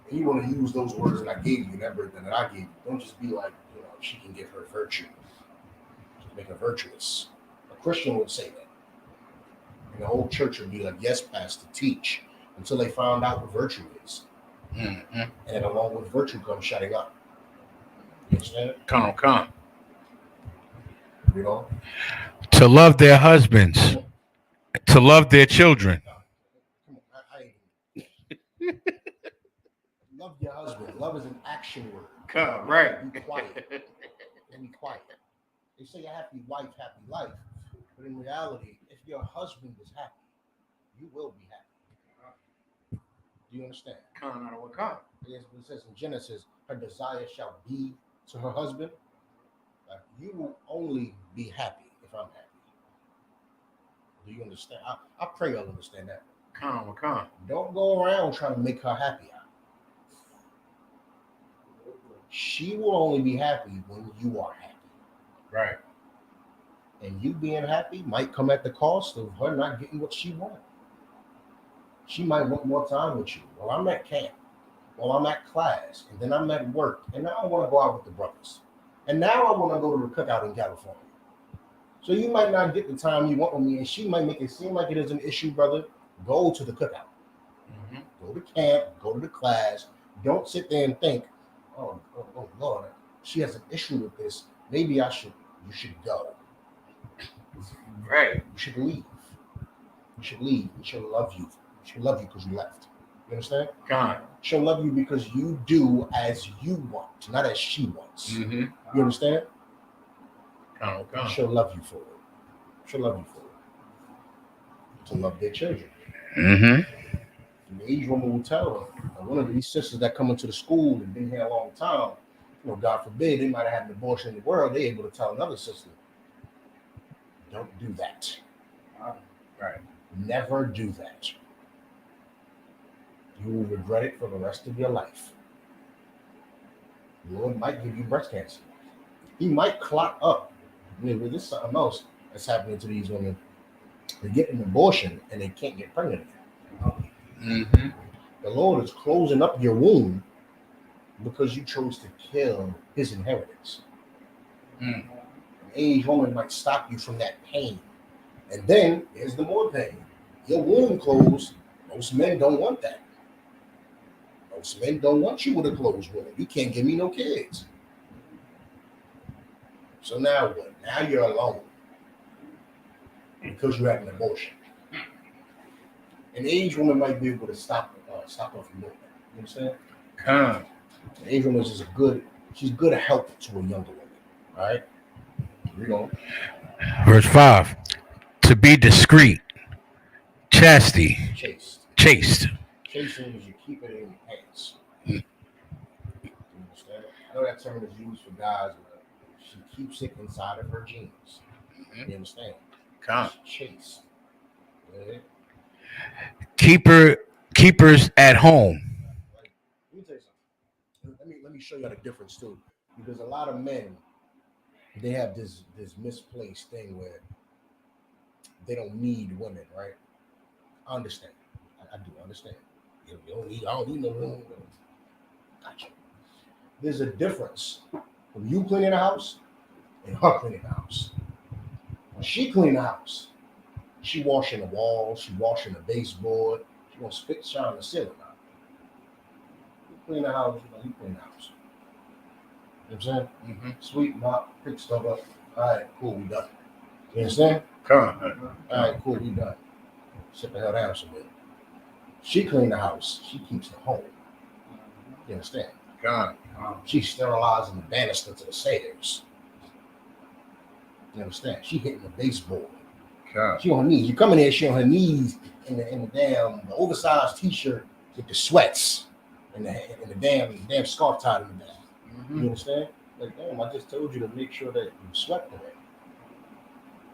And you want to use those words that I gave you, that word that I gave you. Don't just be like, she can give her virtue. Just make her virtuous. A Christian would say that. And the whole church would be like, yes, pastor, teach. Until they found out what virtue is. Mm-hmm. And along with virtue comes shutting up. You understand? Calm. Calm. You know? To love their husbands. To love their children. Come on, love your husband. Love is an action word. Calm. Right. Be quiet. And be quiet. They say a happy wife, happy life. But in reality, if your husband is happy, you will be happy. Do you understand? Calm. Calm. Yes, it says in Genesis, her desire shall be to her husband. Like, you will only be happy if I'm happy. Do you understand? I pray you'll understand that. Calm. Calm. Don't go around trying to make her happy. She will only be happy when you are happy. Right. And you being happy might come at the cost of her not getting what she wants. She might want more time with you. Well, I'm at camp. Well, I'm at class. And then I'm at work. And now I want to go out with the brothers. And now I want to go to the cookout in California. So you might not get the time you want with me. And she might make it seem like it is an issue, brother. Go to the cookout. Mm-hmm. Go to camp. Go to the class. Don't sit there and think, oh Lord, she has an issue with this. Maybe you should go. Right. You should leave. You should leave. She should love you. She should love you because you left. You understand? Con. She'll love you because you do as you want, not as she wants. Mm-hmm. You understand? Con. Con. She'll love you for it. She'll love you for it. To love their children. Mm-hmm. And the age woman will tell her, one of these sisters that come into the school and been here a long time, God forbid, they might have had an abortion in the world, they're able to tell another sister, don't do that. Right. Never do that. You will regret it for the rest of your life. The Lord might give you breast cancer. He might clot up. This is something else that's happening to these women. They get an abortion and they can't get pregnant again. Mm-hmm. The Lord is closing up your womb because you chose to kill his inheritance. Mm. An aged woman might stop you from that pain. And then there's the more pain. Your womb closed. Most men don't want that. Most men don't want you with a closed womb. You can't give me no kids. So now what? Now you're alone because you had an abortion. An aged woman might be able to stop her from doing that. You understand? Con. An aged woman is just she's good at help to a younger woman. All right? Read on. Verse 5. To be discreet, chastity, Chaste. chaste. Chasing is you keep it in your pants. You understand? I know that term is used for guys, but she keeps it inside of her jeans. You understand? Con. Chaste. Yeah. Keepers at home. Like, let me tell you something. Let me show you the difference too, because a lot of men they have this misplaced thing where they don't need women, right? I understand. I do understand. I don't need no women. Gotcha. There's a difference from you cleaning the house and her cleaning the house. When she clean the house, she washing the walls, she washing the baseboard, she gonna spit shine the ceiling out. You clean the house, you clean the house. You know what I'm saying? Mm-hmm. Sweep, mop, pick stuff up. All right, cool, we done. You understand? Con. All right, cool, we done. Sit the hell down somewhere. She clean the house, she keeps the home. You understand? Con. She's sterilizing the banister to the stairs. You understand? She hitting the baseboard. Con. She on her knees. You come in here, she on her knees in the oversized t-shirt with the sweats and the damn scarf tied in the back. Mm-hmm. You understand? Like, damn, I just told you to make sure that you swept today.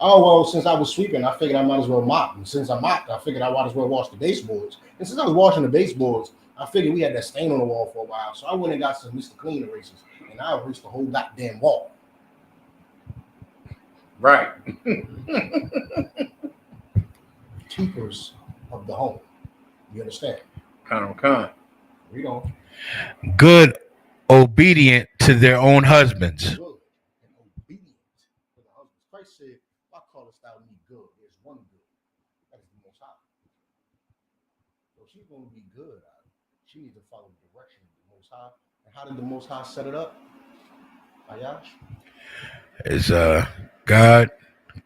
Oh, well, since I was sweeping, I figured I might as well mop. And since I mopped, I figured I might as well wash the baseboards. And since I was washing the baseboards, I figured we had that stain on the wall for a while. So I went and got some Mr. Clean erasers. And I erased the whole goddamn wall. Right. Keepers of the home. You understand? Con. Read on. Good, obedient to their own husbands. Good and obedient to the husband. Christ said, why callest thou me good? There's one good. That is the Most High. So she's going to be good. She needs to follow the direction of the Most High. And how did the Most High set it up? Ayash? Is God,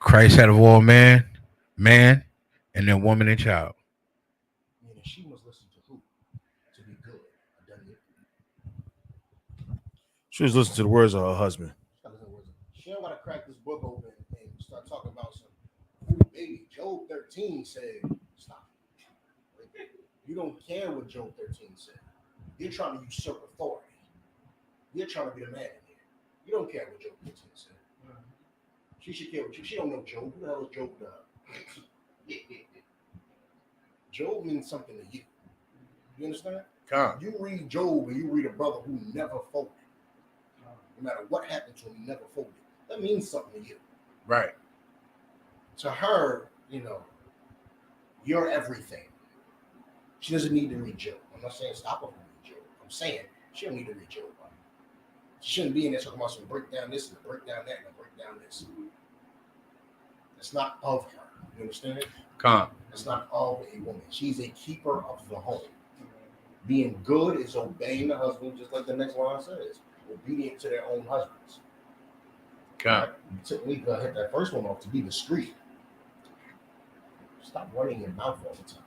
Christ head of all man, and then woman and child. Meaning she must listen to who? To be good. I done it. She was listening to the words of her husband. She don't gotta crack this book open and start talking about some ooh, baby. Job 13 said, stop. You don't care what Job 13 said. You're trying to usurp authority. You're trying to be the man in here. You don't care what Job 13 said. She should care what you. She don't know Job. Who the hell is Job? Job means something to you. You understand? Con. You read Job and you read a brother who never folded. No matter what happened to him, he never folded. That means something to you. Right. To her, you're everything. She doesn't need to read Job. I'm not saying stop her from reading Job. I'm saying she don't need to read Job. She shouldn't be in there talking about some break down this and break down that and break down this. It's not of her. You understand? Con. It's not of a woman. She's a keeper of the home. Being good is obeying the husband, just like the next line says. Obedient to their own husbands. Con. We hit that first one off to be discreet. Stop running your mouth all the time.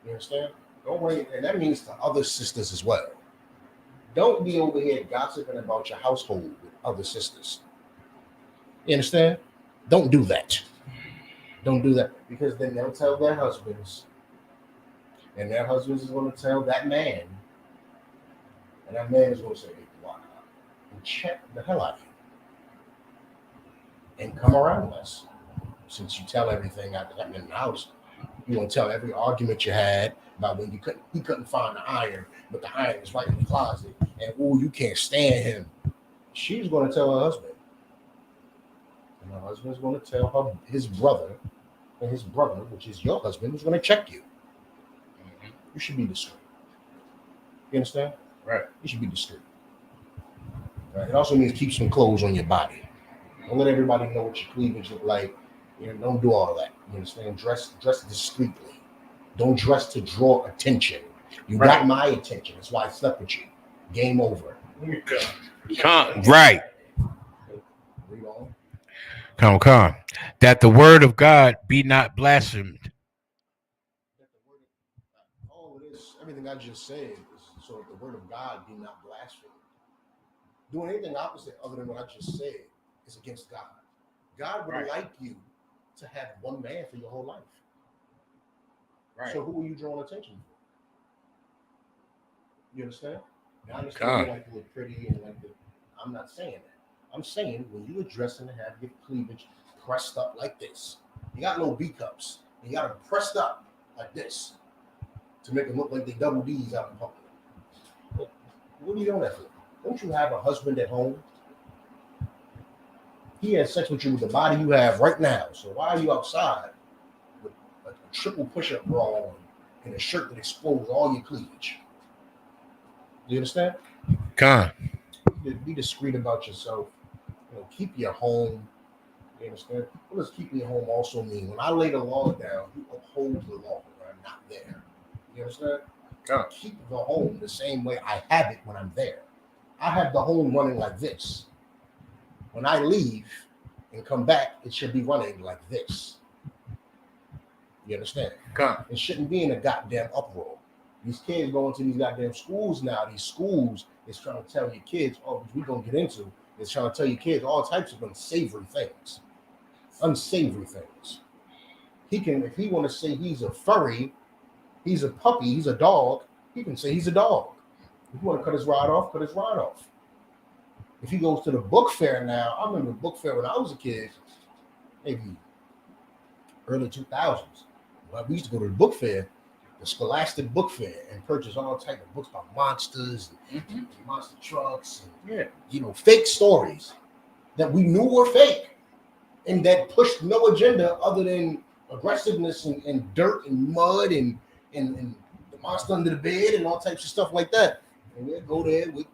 You understand? Don't worry, and that means to other sisters as well. Don't be over here gossiping about your household with other sisters. You understand? Don't do that. Don't do that because then they'll tell their husbands, and their husbands is going to tell that man, and that man is going to say, "Hey, wow," and check the hell out of you, and come around us. Since you tell everything out that happened in the house, you want to tell every argument you had about when he couldn't find the iron, but the iron is right in the closet, and you can't stand him. She's going to tell her husband, and her husband's going to tell his brother, and his brother, which is your husband, is going to check you. You should be discreet. You understand? Right. You should be discreet. Right. It also means keep some clothes on your body. Don't let everybody know what your cleavage look like. You know, don't do all that. You understand? Dress discreetly. Don't dress to draw attention. You got my attention. That's why I slept with you. Game over. Right. Read on. Come. That the word of God be not blasphemed. All of this, everything I just said, is so that the word of God be not blasphemed. Doing anything opposite other than what I just said is against God. God would like you to have one man for your whole life. Right. So who are you drawing attention for? You understand? Now, I understand God. you like to look pretty and like the. I'm not saying that. I'm saying when you are dressing and have your cleavage pressed up like this, you got no B cups. You got them pressed up like this to make them look like they double D's out in public. What are you doing that for? Don't you have a husband at home? He has sex with you with the body you have right now. So why are you outside with a triple push-up bra on and a shirt that exposes all your cleavage? Do you understand? Con. Be discreet about yourself. You know, keep your home. You understand? What does keeping your home also mean? When I lay the law down, you uphold the law when I'm not there. You understand? Keep the home the same way I have it when I'm there. I have the home running like this. When I leave and come back, it should be running like this. You understand? It shouldn't be in a goddamn uproar. These kids going to these goddamn schools now. These schools is trying to tell your kids, which we're going to get into, is trying to tell your kids all types of unsavory things. Unsavory things. If he want to say he's a furry, he's a puppy, he's a dog, he can say he's a dog. If you want to cut his rod off, cut his rod off. If he goes to the book fair now, I remember the book fair when I was a kid, maybe early 2000s. Well, we used to go to the book fair, the Scholastic Book Fair, and purchase all type of books about monsters and monster trucks and fake stories that we knew were fake and that pushed no agenda other than aggressiveness and dirt and mud and the monster under the bed and all types of stuff like that. And we'd go there with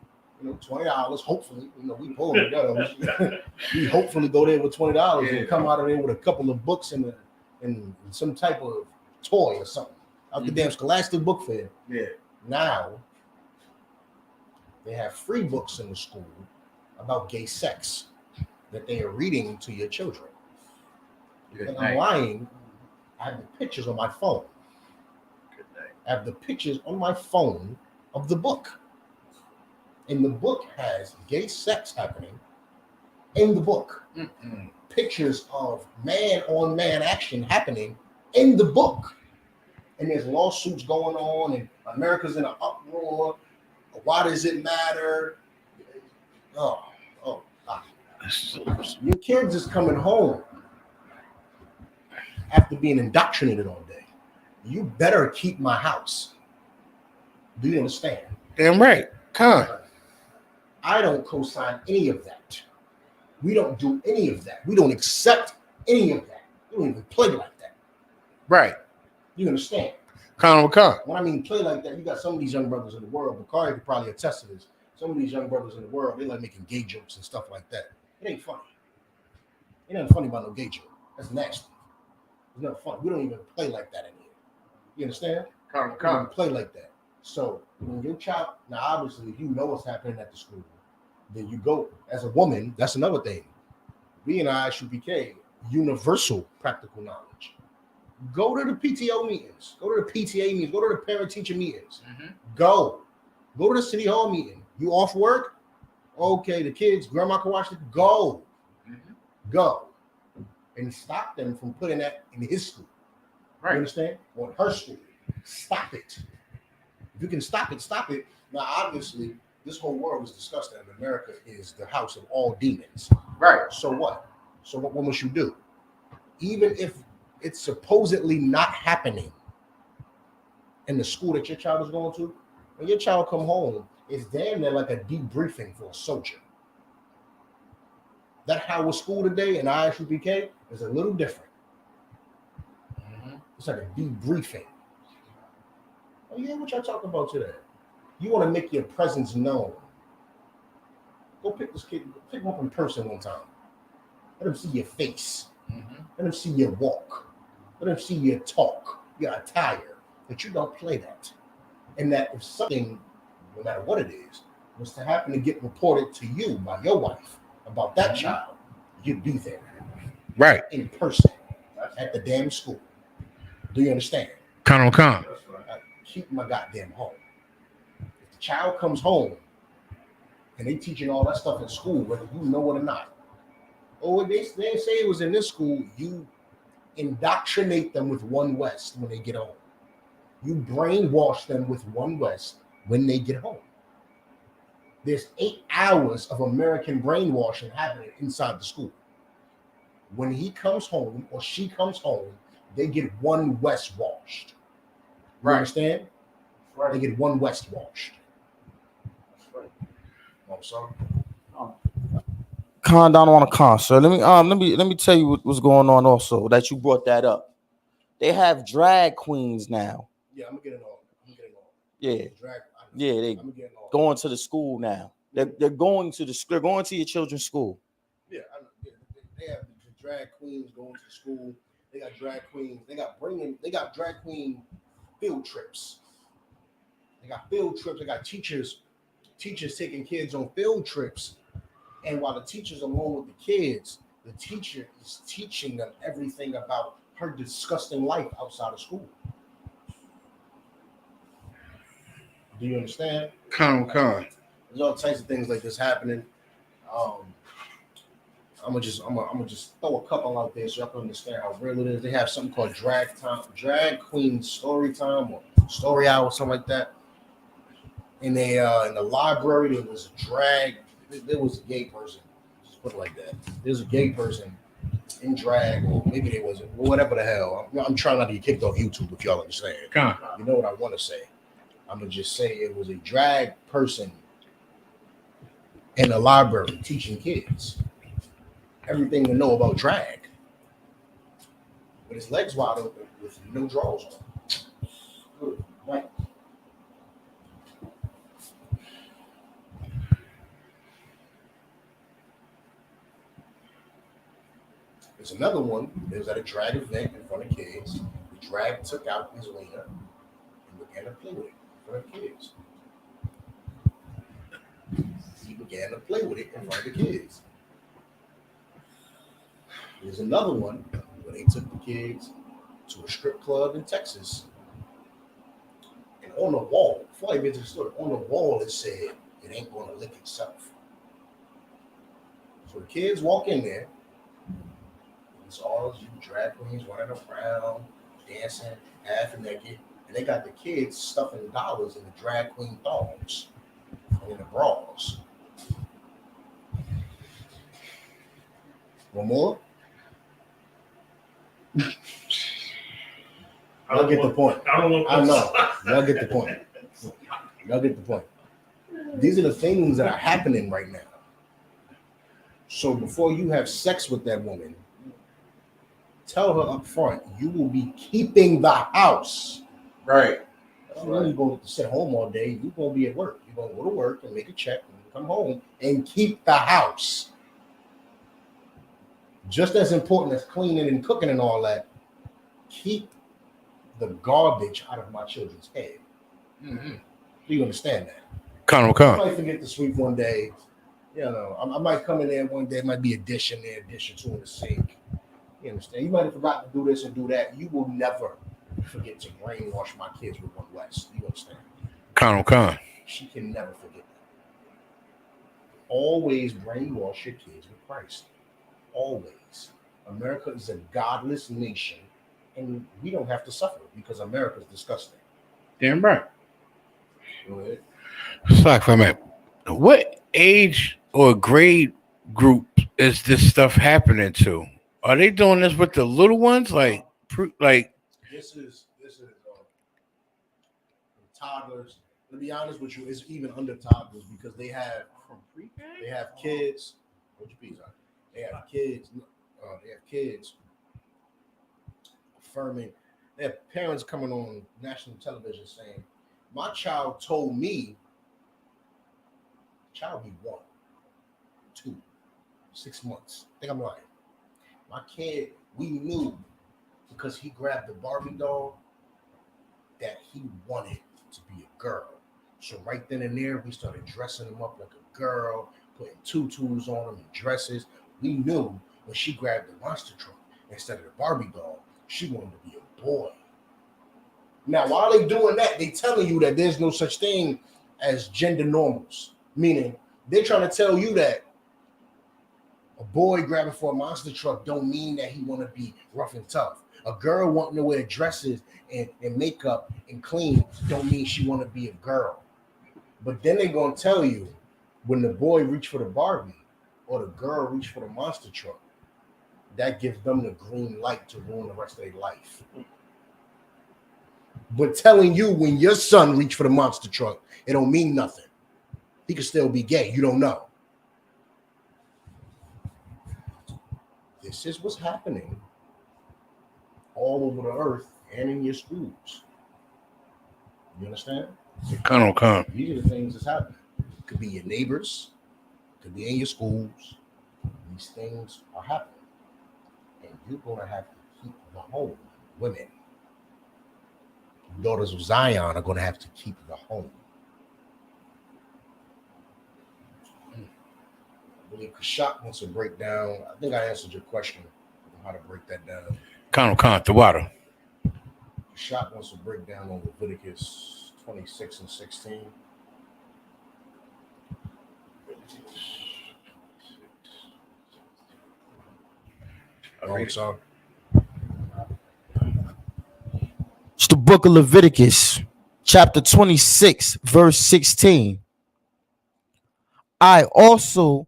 $20. Hopefully, we pull together. We hopefully go there with $20 and come out of there with a couple of books and some type of toy or something. Out the damn Scholastic Book Fair. Yeah. Now they have free books in the school about gay sex that they are reading to your children. And I'm lying. I have the pictures on my phone. I have the pictures on my phone of the book. And the book has gay sex happening in the book. Pictures of man-on-man action happening in the book. And there's lawsuits going on, and America's in an uproar. Why does it matter? Your kids is coming home after being indoctrinated all day. You better keep my house. Do you understand? Damn right. Con. I don't co-sign any of that. We don't do any of that. We don't accept any of that. We don't even play like that. Right. You understand? Con. When I mean play like that, you got some of these young brothers in the world, Bakari could probably attest to this. Some of these young brothers in the world, they like making gay jokes and stuff like that. It ain't funny. It ain't funny about no gay joke. That's nasty. It's not funny. We don't even play like that in here. You understand? We don't play like that. So when your child, now obviously if you know what's happening at the school, then you go as a woman. That's another thing. We and I should be universal practical knowledge. Go to the PTO meetings. Go to the PTA meetings. Go to the parent-teacher meetings. Mhm. Go to the city hall meeting. You off work? Okay, the kids, grandma can watch it. Go. Mhm. Go. And stop them from putting that in his school. You Right. understand? Or her school. Stop it. If you can stop it, stop it. Now, obviously, this whole world is disgusting, and America is the house of all demons. Right. So what? So what must you do? Even if it's supposedly not happening in the school that your child is going to, when your child come home, it's damn near like a debriefing for a soldier. That how was school today in ISUPK is a little different. Mhm. It's like a debriefing. Oh yeah, what y'all talking about today? You want to make your presence known. Go pick this kid, pick him up in person one time. Let him see your face. Mhm. Let him see your walk. Let him see your talk, your attire. That you don't play that. And that if something, no matter what it is, was to happen to get reported to you by your wife about that child, you'd be there Right. in person at the damn school. Do you understand? Con. Keep my goddamn home. If the child comes home and they teaching all that stuff in school, whether you know it or not, or they say it was in this school, you indoctrinate them with One West when they get home. You brainwash them with One West when they get home. There's 8 hours of American brainwashing happening inside the school. When he comes home or she comes home, they get One West washed. You Right. understand? Right. They get One West washed. Oh, sorry. Calm down on a concert. Let me tell you what's going on. Also, that you brought that up. They have drag queens now. Yeah, I'm gonna get it on. Yeah, Drag. yeah. They I'm gonna get it on. going to the school now. They're going to your children's school. Yeah, they have the drag queens going to school. They got drag queens. They got drag queen field trips. They got field trips. They got teachers taking kids on field trips. And while the teacher's along with the kids, the teacher is teaching them everything about her disgusting life outside of school. Do you understand? Con. There's all types of things like this happening. I'm gonna just throw a couple out there so y'all can understand how real it is. They have something called drag queen story time or story hour, something like that. In the library, there was a gay person. Just put it like that. There's a gay person in drag, or maybe they wasn't, whatever the hell. I'm trying not to get kicked off YouTube, if y'all understand. Con. You know what I want to say. I'm gonna just say it was a drag person in the library teaching kids everything to know about drag. With his legs wide open with no drawers on. Good. Right. There's another one. It was at a drag event in front of kids. The drag took out his wiener and began to play with it in front of kids. He began to play with it in front of the kids. There's another one where they took the kids to a strip club in Texas. And on the wall, before I get to the story, on the wall it said, "It ain't gonna lick itself." So the kids walk in there. It's all you drag queens running around, dancing, half naked. And they got the kids stuffing dollars in the drag queen thongs and in the bras. One more? Y'all get the point. I don't know. I know. Y'all get the point. Y'all get the point. These are the things that are happening right now. So before you have sex with that woman, tell her up front, you will be keeping the house. Right. You're going to sit home all day. You're going to be at work. You're going to go to work and make a check and come home and keep the house. Just as important as cleaning and cooking and all that, keep the garbage out of my children's head. Mm-hmm. Do you understand that? Con. I might forget to sweep one day. You know, I might come in there one day. It might be a dish in there, a dish or two in the sink. You understand? You might have forgotten to do this and do that. You will never forget to brainwash my kids with One West. You understand? Con. She can never forget that. Always brainwash your kids with Christ. Always. America is a godless nation, and we don't have to suffer because America is disgusting. Damn right. Go ahead. Slack for a minute. What age or grade group is this stuff happening to? Are they doing this with the little ones? Like This is toddlers. To be honest with you, it's even under toddlers because they have kids. What's your piece? They have kids. They have kids affirming. They have parents coming on national television saying, "My child told me." Child be 1, 2, 6 months. I think I'm lying. My kid, we knew because he grabbed the Barbie doll that he wanted to be a girl. So right then and there, we started dressing him up like a girl, putting tutus on him and dresses. We knew when she grabbed the monster truck instead of the Barbie doll, she wanted to be a boy. Now, while they doing that, they telling you that there's no such thing as gender normals. Meaning, they're trying to tell you that a boy grabbing for a monster truck don't mean that he want to be rough and tough. A girl wanting to wear dresses and makeup and clean don't mean she want to be a girl. But then they're going to tell you when the boy reach for the Barbie or the girl reach for the monster truck, that gives them the green light to ruin the rest of their life. But telling you when your son reach for the monster truck, it don't mean nothing. He could still be gay. You don't know. This is what's happening all over the earth and in your schools. You understand? Con. These are the things that's happening. It could be your neighbors. It could be in your schools. These things are happening. And you're going to have to keep the home. Women, daughters of Zion, are going to have to keep the home. I believe Kashak wants to break down. I think I answered your question on how to break that down. Con, the water. Kashak wants to break down on Leviticus 26 and 16. All right, so It's the book of Leviticus, chapter 26, verse 16. I also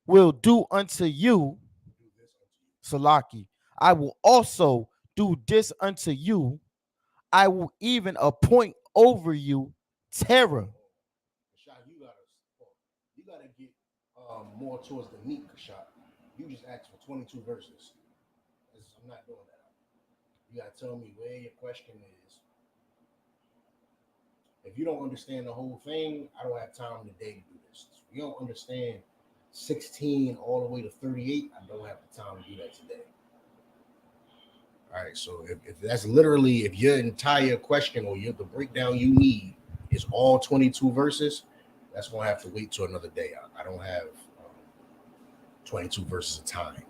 will do unto you, Salaki, I will also do this unto you. I will even appoint over you terror. Kashak, you gotta get more towards the meat, Kashak. You just asked for 22 verses. I'm not doing that. You gotta tell me where your question is. If you don't understand the whole thing, I don't have time today to do this. If you don't understand 16 all the way to 38, I don't have the time to do that today. All right, so if that's literally, if your entire question or the breakdown you need is all 22 verses, that's going to have to wait till another day. I don't have 22 verses of time.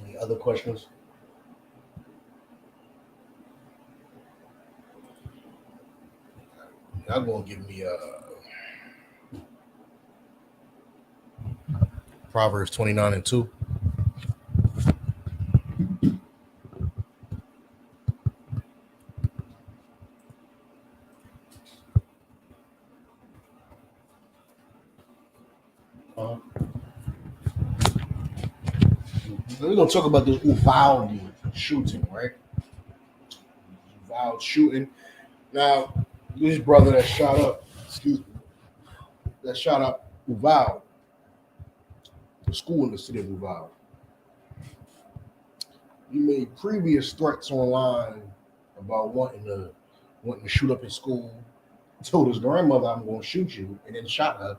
Any other questions? Y'all going to give me Proverbs 29 and 2. We're going to talk about this Uvalde shooting, right? Uvalde shooting. Now, this brother that shot up Uvalde, the school in the city of Uvalde. He made previous threats online about wanting to shoot up his school. Told his grandmother, "I'm going to shoot you," and then shot her.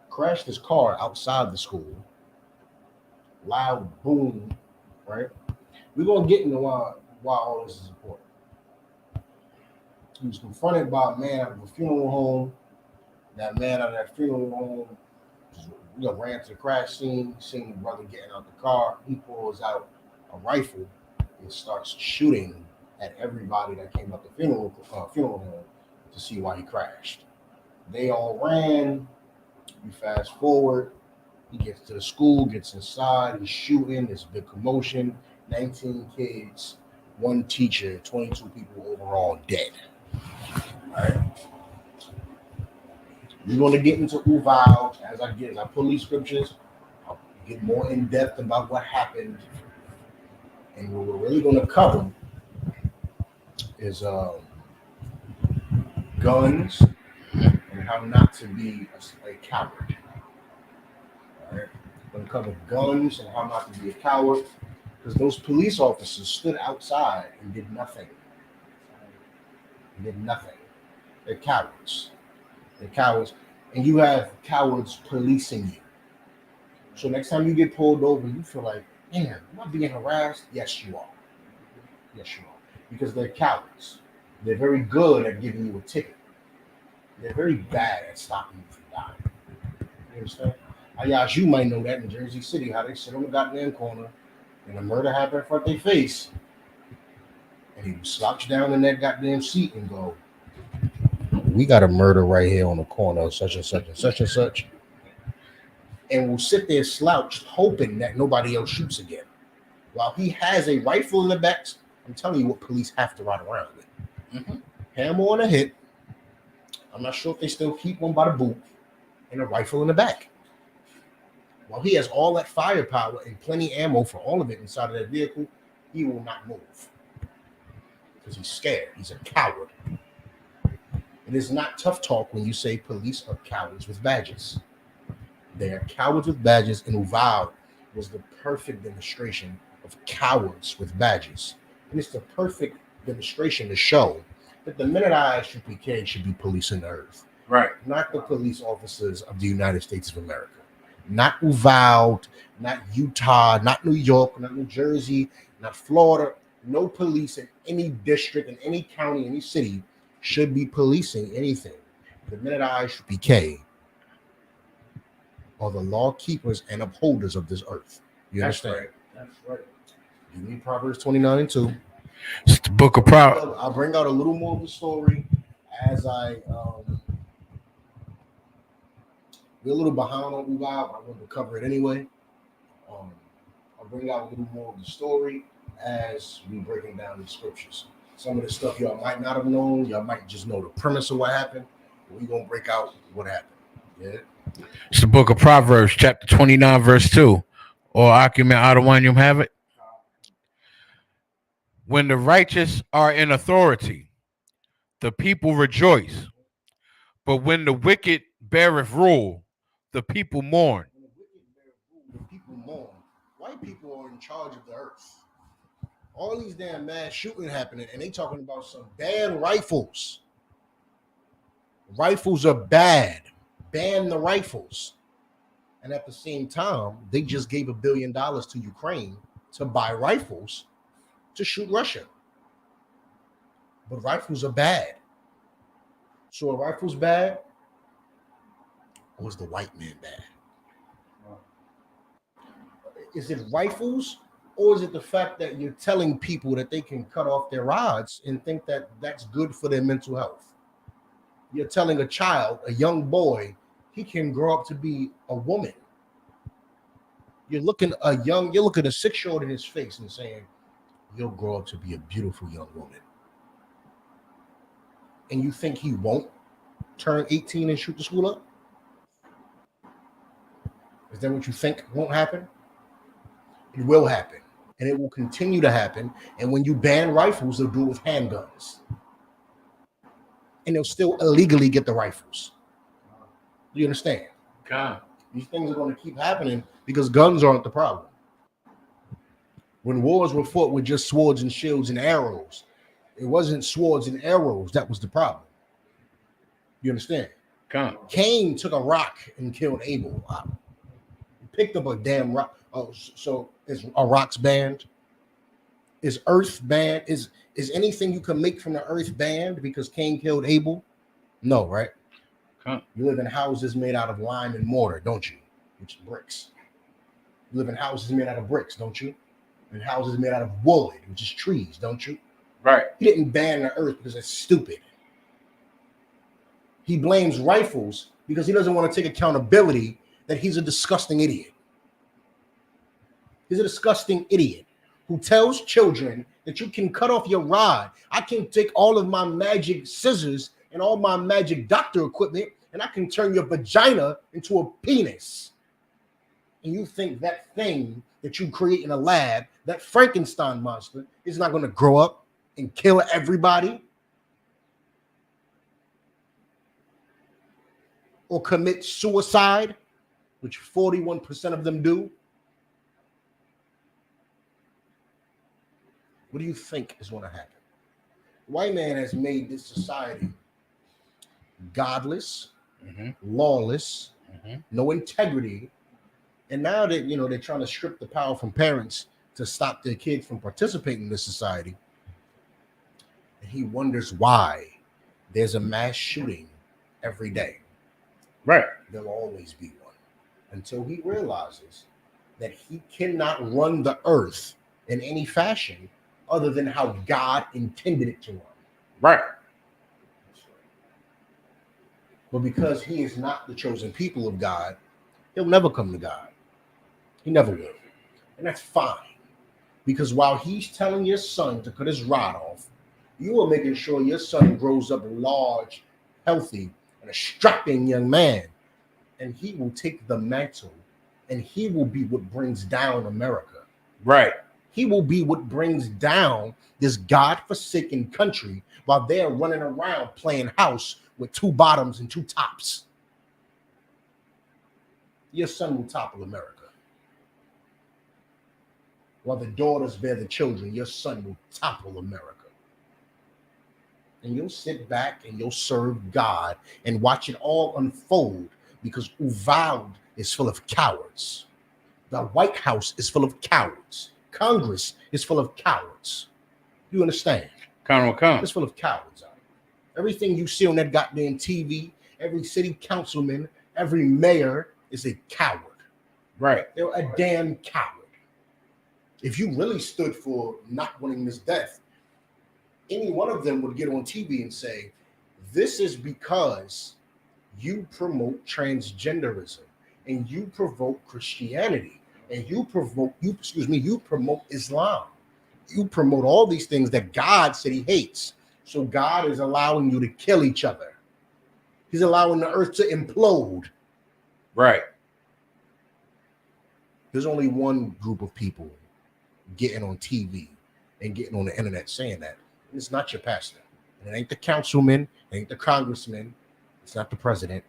Crashed his car outside the school. Loud boom, right? We're going to get into why all this is important. He was confronted by a man out of a funeral home. That man out of that funeral home ran to the crash scene, seen the brother getting out the car. He pulls out a rifle and starts shooting at everybody that came up the funeral home to see why he crashed. They all ran. You fast forward. He gets to the school, gets inside. He's shooting. There's a big commotion. 19 kids, one teacher, 22 people overall dead. All right. We're going to get into Uvalde as I pull these scriptures. I'll get more in depth about what happened, and what we're really going to cover is guns and how not to be a coward. All right, we're going to cover guns and how not to be a coward, because those police officers stood outside and did nothing. They're cowards. They're cowards, and you have cowards policing you. So next time you get pulled over, you feel like, man, am I being harassed? Yes, you are. Because they're cowards. They're very good at giving you a ticket. They're very bad at stopping you from dying. You understand? Ayaz, you might know that in Jersey City, how they sit on the goddamn corner and a murder happened in front of their face, and he would slouch down in that goddamn seat and go, we got a murder right here on the corner of such and such and such and such. And will sit there slouched, hoping that nobody else shoots again. While he has a rifle in the back, I'm telling you what police have to ride around with. Hammer on a hip. I'm not sure if they still keep one by the boot, and a rifle in the back. While he has all that firepower and plenty ammo for all of it inside of that vehicle, he will not move. Because he's scared. He's a coward. It is not tough talk when you say police are cowards with badges. They are cowards with badges, and Uvalde was the perfect demonstration of cowards with badges. And it's the perfect demonstration to show that the men at ISUPK should be policing the earth. Right. Not the police officers of the United States of America. Not Uvalde, not Utah, not New York, not New Jersey, not Florida. No police in any district, in any county, any city should be policing anything. The men at ISUPK are the law keepers and upholders of this earth. You understand? That's right. You need Proverbs 29:2. It's the book of Proverbs. I'll bring out a little more of the story as we're a little behind on Uvalde, but I'm going to cover it anyway. I'll bring out a little more of the story as we breaking down the scriptures. Some of the stuff y'all might not have known, y'all might just know the premise of what happened. But we're going to break out what happened. Yeah. It's the book of Proverbs, chapter 29, verse 2. Or Akim and Adawanyum have it. When the righteous are in authority, the people rejoice. But when the wicked beareth rule, the people mourn. When the wicked bear rule, the people mourn. White people are in charge of the earth. All these damn mass shooting happening, and they talking about some ban rifles. Rifles are bad. Ban the rifles. And at the same time, they just gave $1 billion to Ukraine to buy rifles to shoot Russia. But rifles are bad. So a rifle's bad, or is the white man bad? Is it rifles, or is it the fact that you're telling people that they can cut off their rods and think that that's good for their mental health? You're telling a child, a young boy, he can grow up to be a woman. You're looking a 6-year-old in his face and saying, you'll grow up to be a beautiful young woman. And you think he won't turn 18 and shoot the school up? Is that what you think won't happen? It will happen. And it will continue to happen. And when you ban rifles, they'll do it with handguns. And they'll still illegally get the rifles. Do you understand? God. These things are going to keep happening because guns aren't the problem. When wars were fought with just swords and shields and arrows, it wasn't swords and arrows that was the problem. You understand? God. Cain took a rock and killed Abel. He picked up a damn rock. Oh, so is a rock's banned? Is earth banned? Is anything you can make from the earth banned because Cain killed Abel? No, right? Huh. You live in houses made out of lime and mortar, don't you? Which is bricks. You live in houses made out of bricks, don't you? And houses made out of wood, which is trees, don't you? Right. He didn't ban the earth because it's stupid. He blames rifles because he doesn't want to take accountability that he's a disgusting idiot. He's a disgusting idiot who tells children that you can cut off your rod. I can take all of my magic scissors and all my magic doctor equipment and I can turn your vagina into a penis. And you think that thing that you create in a lab, that Frankenstein monster, is not going to grow up and kill everybody? Or commit suicide, which 41% of them do? What do you think is going to happen? The white man has made this society godless, lawless, no integrity. And now that they're trying to strip the power from parents to stop their kids from participating in this society. And he wonders why there's a mass shooting every day. Right. There'll always be one until he realizes that he cannot run the earth in any fashion other than how God intended it to run. Right. But because he is not the chosen people of God, he'll never come to God. He never will. And that's fine. Because while he's telling your son to cut his rod off, you are making sure your son grows up large, healthy, and a strapping young man. And he will take the mantle and he will be what brings down America. Right. He will be what brings down this God-forsaken country while they're running around playing house with two bottoms and two tops. Your son will topple America. While the daughters bear the children, your son will topple America. And you'll sit back and you'll serve God and watch it all unfold because Uvalde is full of cowards. The White House is full of cowards. Congress is full of cowards. You understand? It's full of cowards. Everything you see on that goddamn TV, every city councilman, every mayor is a coward. Right. They're a damn coward. If you really stood for not wanting this death, any one of them would get on TV and say, this is because you promote transgenderism and you promote Christianity and you promote Islam. You promote all these things that God said he hates. So God is allowing you to kill each other. He's allowing the earth to implode. Right. There's only one group of people getting on TV and getting on the internet saying that. And it's not your pastor. And it ain't the councilman. It ain't the congressman. It's not the president.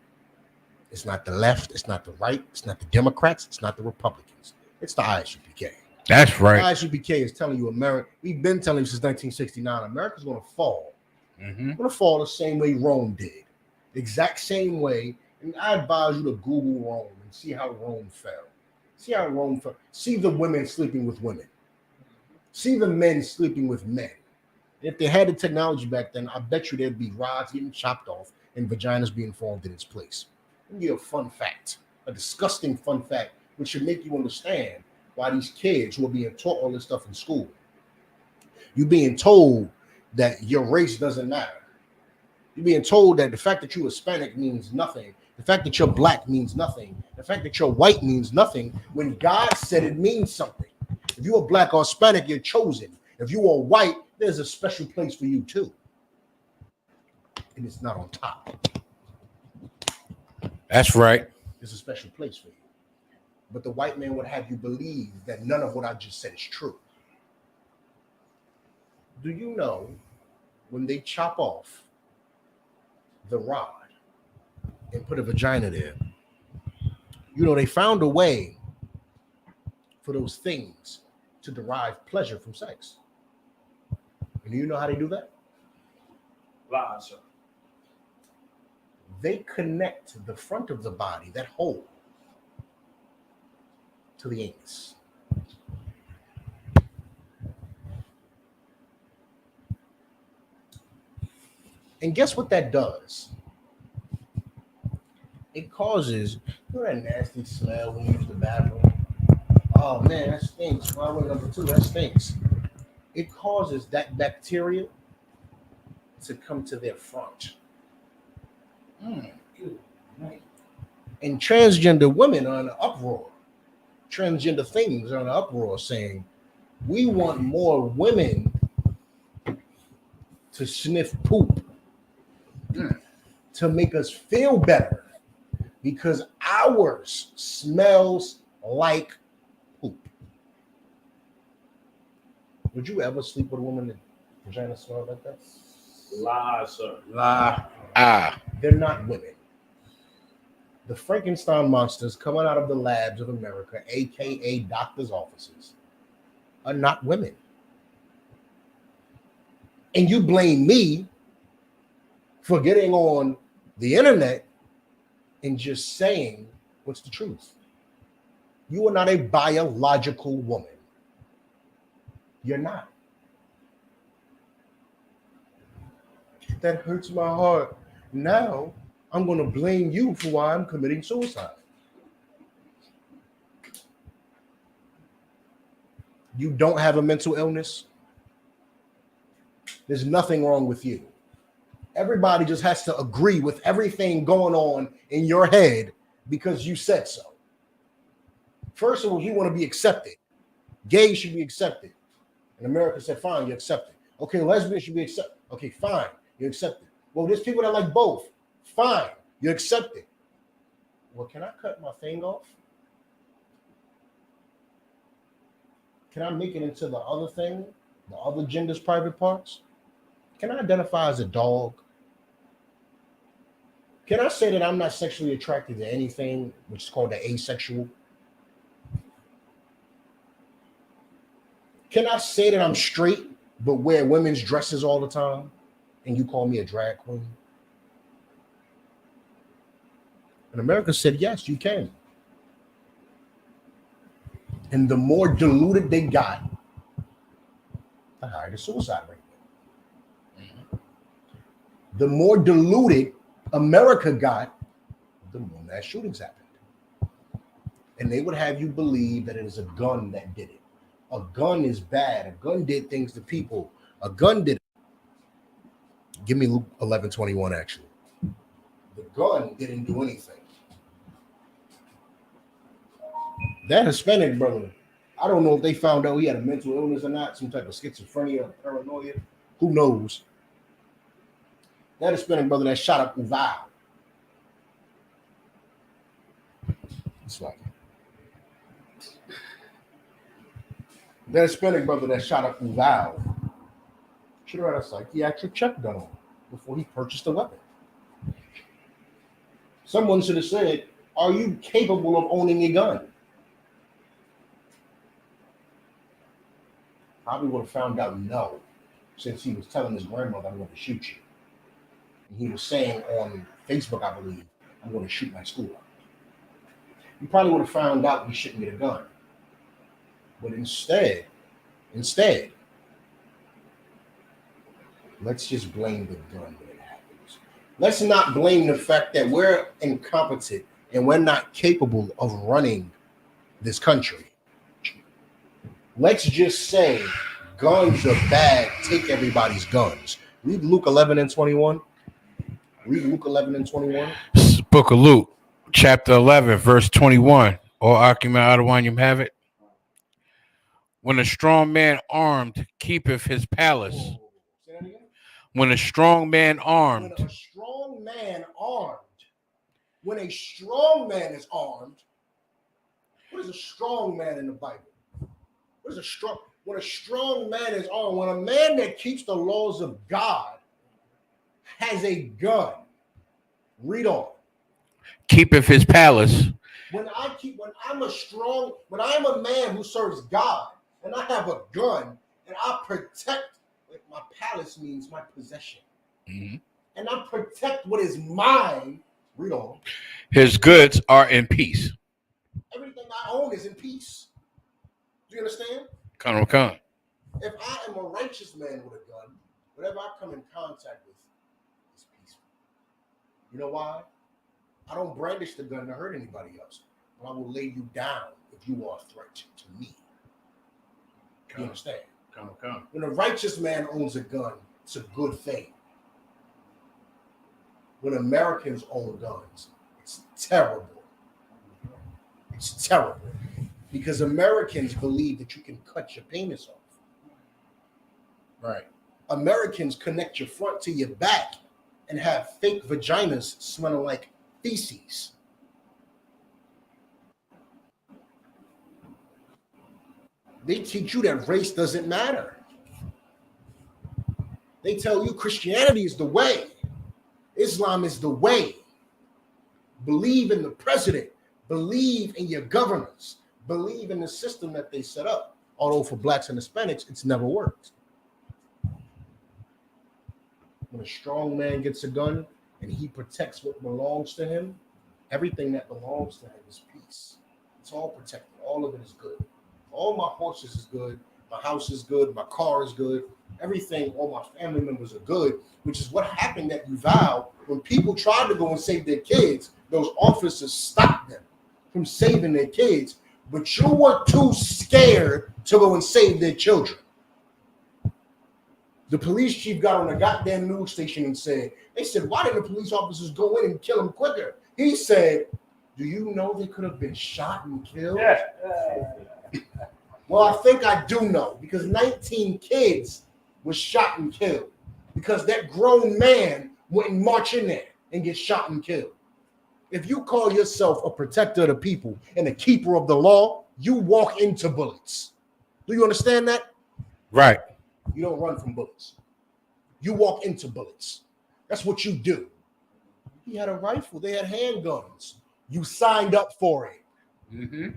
It's not the left. It's not the right. It's not the Democrats. It's not the Republicans. It's the ISUPK. That's right. The ISUPK is telling you America. We've been telling you since 1969, America's going to fall. It's going to fall the same way Rome did. The exact same way. And I advise you to Google Rome and see how Rome fell. See how Rome fell. See the women sleeping with women. See the men sleeping with men. If they had the technology back then, I bet you there'd be rods getting chopped off and vaginas being formed in its place. Let me give you a fun fact, a disgusting fun fact, which should make you understand why these kids who are being taught all this stuff in school, you're being told that your race doesn't matter. You're being told that the fact that you're Hispanic means nothing. The fact that you're black means nothing. The fact that you're white means nothing when God said it means something. If you're black or Hispanic, you're chosen. If you are white, there's a special place for you too. And it's not on top. That's right. There's a special place for you. But the white man would have you believe that none of what I just said is true. Do you know when they chop off the rod and put a vagina there, they found a way for those things to derive pleasure from sex. And do you know how they do that? Lies, sir. They connect the front of the body, that hole, to the anus. And guess what that does? It causes, you know that nasty smell when you use the bathroom? Oh man, that stinks. Well, number two, that stinks. It causes that bacteria to come to their front. Good night. And transgender women are in an uproar. Transgender things are in an uproar saying, we want more women to sniff poop to make us feel better because ours smells like poop. Would you ever sleep with a woman that vagina smells like that? Lie, sir. Lie. Ah, They're not women. The Frankenstein monsters coming out of the labs of America, aka doctors' offices, are not women. And you blame me for getting on the internet and just saying what's the truth. You are not a biological woman. You're not. That hurts my heart. Now I'm going to blame you for why I'm committing suicide. You don't have a mental illness. There's nothing wrong with you. Everybody just has to agree with everything going on in your head because you said so. First of all, you want to be accepted. Gays should be accepted. And America said, fine, you accept it. Okay, lesbians should be accepted. Okay, fine, you accept it. Well, there's people that like both. Fine, you accept it. Well, can I cut my thing off? Can I make it into the other thing, the other gender's private parts? Can I identify as a dog? Can I say that I'm not sexually attracted to anything, which is called the asexual? Can I say that I'm straight, but wear women's dresses all the time, and you call me a drag queen? And America said, yes, you can. And the more diluted they got, the higher the suicide rate. The more diluted America got, the more mass shootings happened. And they would have you believe that it is a gun that did it. A gun is bad. A gun did things to people. A gun did it. Give me Luke 11:21, actually. The gun didn't do anything. That Hispanic brother, I don't know if they found out he had a mental illness or not, some type of schizophrenia or paranoia. Who knows? That Hispanic brother that shot up Uval. It's like that Hispanic brother that shot up Uval should have had a psychiatric check done on him before he purchased a weapon. Someone should have said, are you capable of owning a gun? Probably would have found out no, since he was telling his grandmother, I'm going to shoot you. And he was saying on Facebook, I believe, I'm going to shoot my school up. You probably would have found out you shouldn't get a gun. But instead, let's just blame the gun when it happens. Let's not blame the fact that we're incompetent and we're not capable of running this country. Let's just say guns are bad. Take everybody's guns. Read Luke 11:21. Read Luke 11:21. Book of Luke, chapter 11, verse 21. Or Akima Adawanyam have it. When a strong man armed keepeth his palace. Say that again. When a strong man armed. When a strong man armed. When a strong man is armed. What is a strong man in the Bible? What is a strong? When a strong man is armed, when a man that keeps the laws of God has a gun. Read on. Keepeth his palace. When I'm a man who serves God and I have a gun and I protect, like my palace means my possession. Mm-hmm. And I protect what is mine. Read on. His goods are in peace. Everything I own is in peace. Do you understand? Come. If I am a righteous man with a gun, whatever I come in contact with You know why? I don't brandish the gun to hurt anybody else, but I will lay you down if you are a threat to me. You understand? Come. When a righteous man owns a gun, it's a good thing. When Americans own guns, it's terrible. It's terrible. Because Americans believe that you can cut your penis off. Right. Americans connect your front to your back and have fake vaginas smelling like feces. They teach you that race doesn't matter. They tell you Christianity is the way. Islam is the way. Believe in the president. Believe in your governors. Believe in the system that they set up. Although for blacks and Hispanics, it's never worked. When a strong man gets a gun and he protects what belongs to him, everything that belongs to him is peace. It's all protected. All of it is good. All my horses is good. My house is good. My car is good. Everything, all my family members are good, which is what happened at Uvalde. When people tried to go and save their kids, those officers stopped them from saving their kids. But you were too scared to go and save their children. The police chief got on a goddamn news station and said, why didn't the police officers go in and kill him quicker? He said, do you know they could have been shot and killed? Yeah. Well, I think I do know, because 19 kids was shot and killed because that grown man went and march in there and get shot and killed. If you call yourself a protector of the people and a keeper of the law, you walk into bullets. Do you understand that? Right. You don't run from bullets. You walk into bullets. That's what you do. He had a rifle. They had handguns. You signed up for it. Mm-hmm.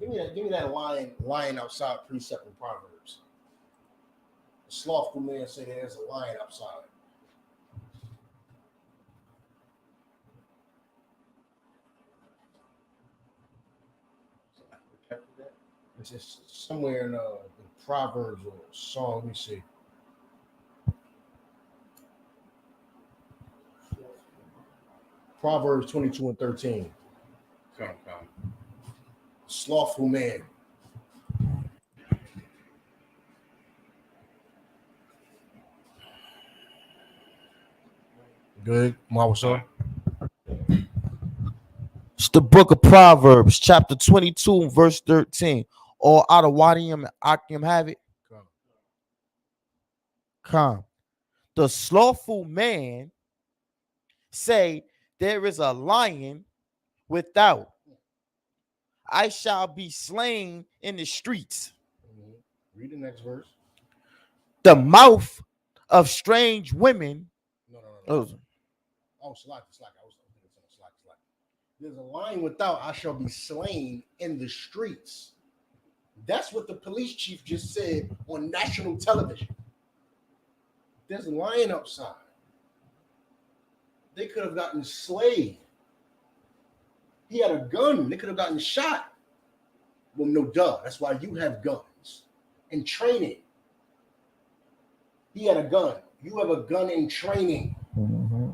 Give me that lion outside precept in Proverbs. The slothful man said there's a lion outside. It's just somewhere in Proverbs or Song. Let me see. Proverbs 22 and 13. Come. Slothful man. Good. What's up? It's the book of Proverbs, chapter 22, verse 13. All out of Wadium and Akim have it. Come. The slothful man say, there is a lion without. I shall be slain in the streets. Read the next verse. The mouth of strange women. No. Oh, Slack. I was thinking slack. There's a lion without, I shall be slain in the streets. That's what the police chief just said on national television. There's a lion outside. They could have gotten slayed. He had a gun. They could have gotten shot. Well, no, duh. That's why you have guns and training. He had a gun. You have a gun in training. mm-hmm.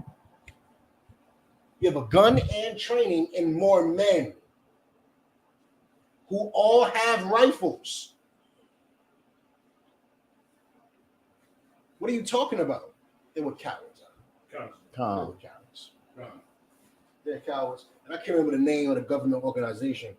You have a gun and training and more men who all have rifles. What are you talking about? They were cowards. They were cowards. They're cowards. And I can't remember the name of the government organization.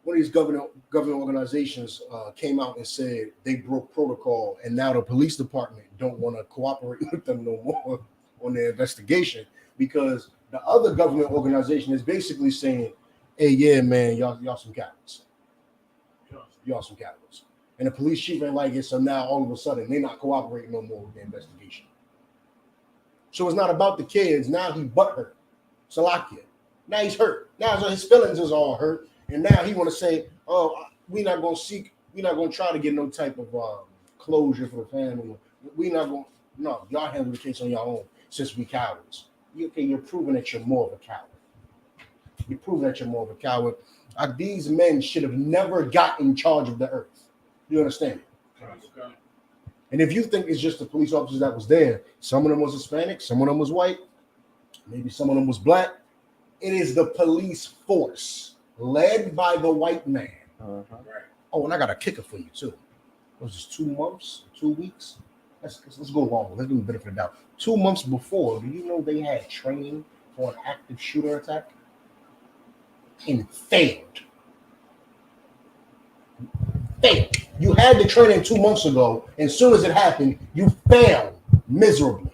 One of these government organizations came out and said they broke protocol, and now the police department don't want to cooperate with them no more on their investigation, because the other government organization is basically saying, hey, yeah, man, y'all some cowards. Y'all some cowards. And the police chief ain't like it, so now all of a sudden they're not cooperating no more with the investigation. So it's not about the kids. Now he butthurt. Salakia. Now he's hurt. Now his feelings is all hurt. And now he want to say, oh, we're not going to try to get no type of closure for the family. We're not going, no, y'all handle the case on your own since we cowards. You're proving that you're more of a coward. You're proving that you're more of a coward. These men should have never got in charge of the earth. You understand? And if you think it's just the police officers that was there, some of them was Hispanic, some of them was white, maybe some of them was black. It is the police force led by the white man. Right. Oh, and I got a kicker for you too. It was just 2 months, 2 weeks. Let's go longer. Let's give them the benefit of the doubt. 2 months before, do you know they had training for an active shooter attack? And failed. Failed. You had the training 2 months ago, and as soon as it happened, you failed miserably.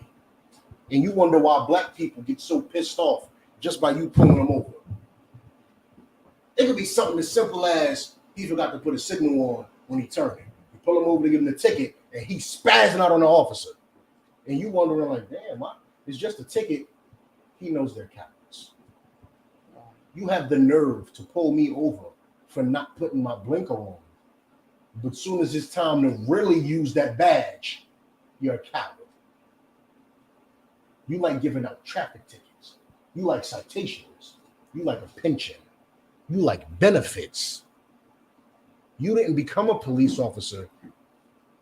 And you wonder why black people get so pissed off just by you pulling them over. It could be something as simple as he forgot to put a signal on when he turned. You pull him over to give him the ticket, and he's spazzing out on the officer. And you wondering like, damn, it's just a ticket. He knows they're cowards. You have the nerve to pull me over for not putting my blinker on. But as soon as it's time to really use that badge, you're a coward. You like giving out traffic tickets. You like citations. You like a pension. You like benefits. You didn't become a police officer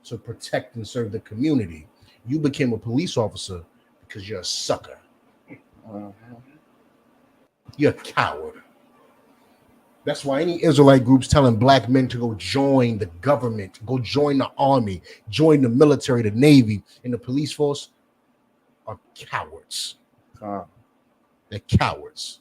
to protect and serve the community. You became a police officer because you're a sucker. You're a coward. That's why any Israelite groups telling black men to go join the government, go join the army, join the military, the Navy, and the police force are cowards. They're cowards.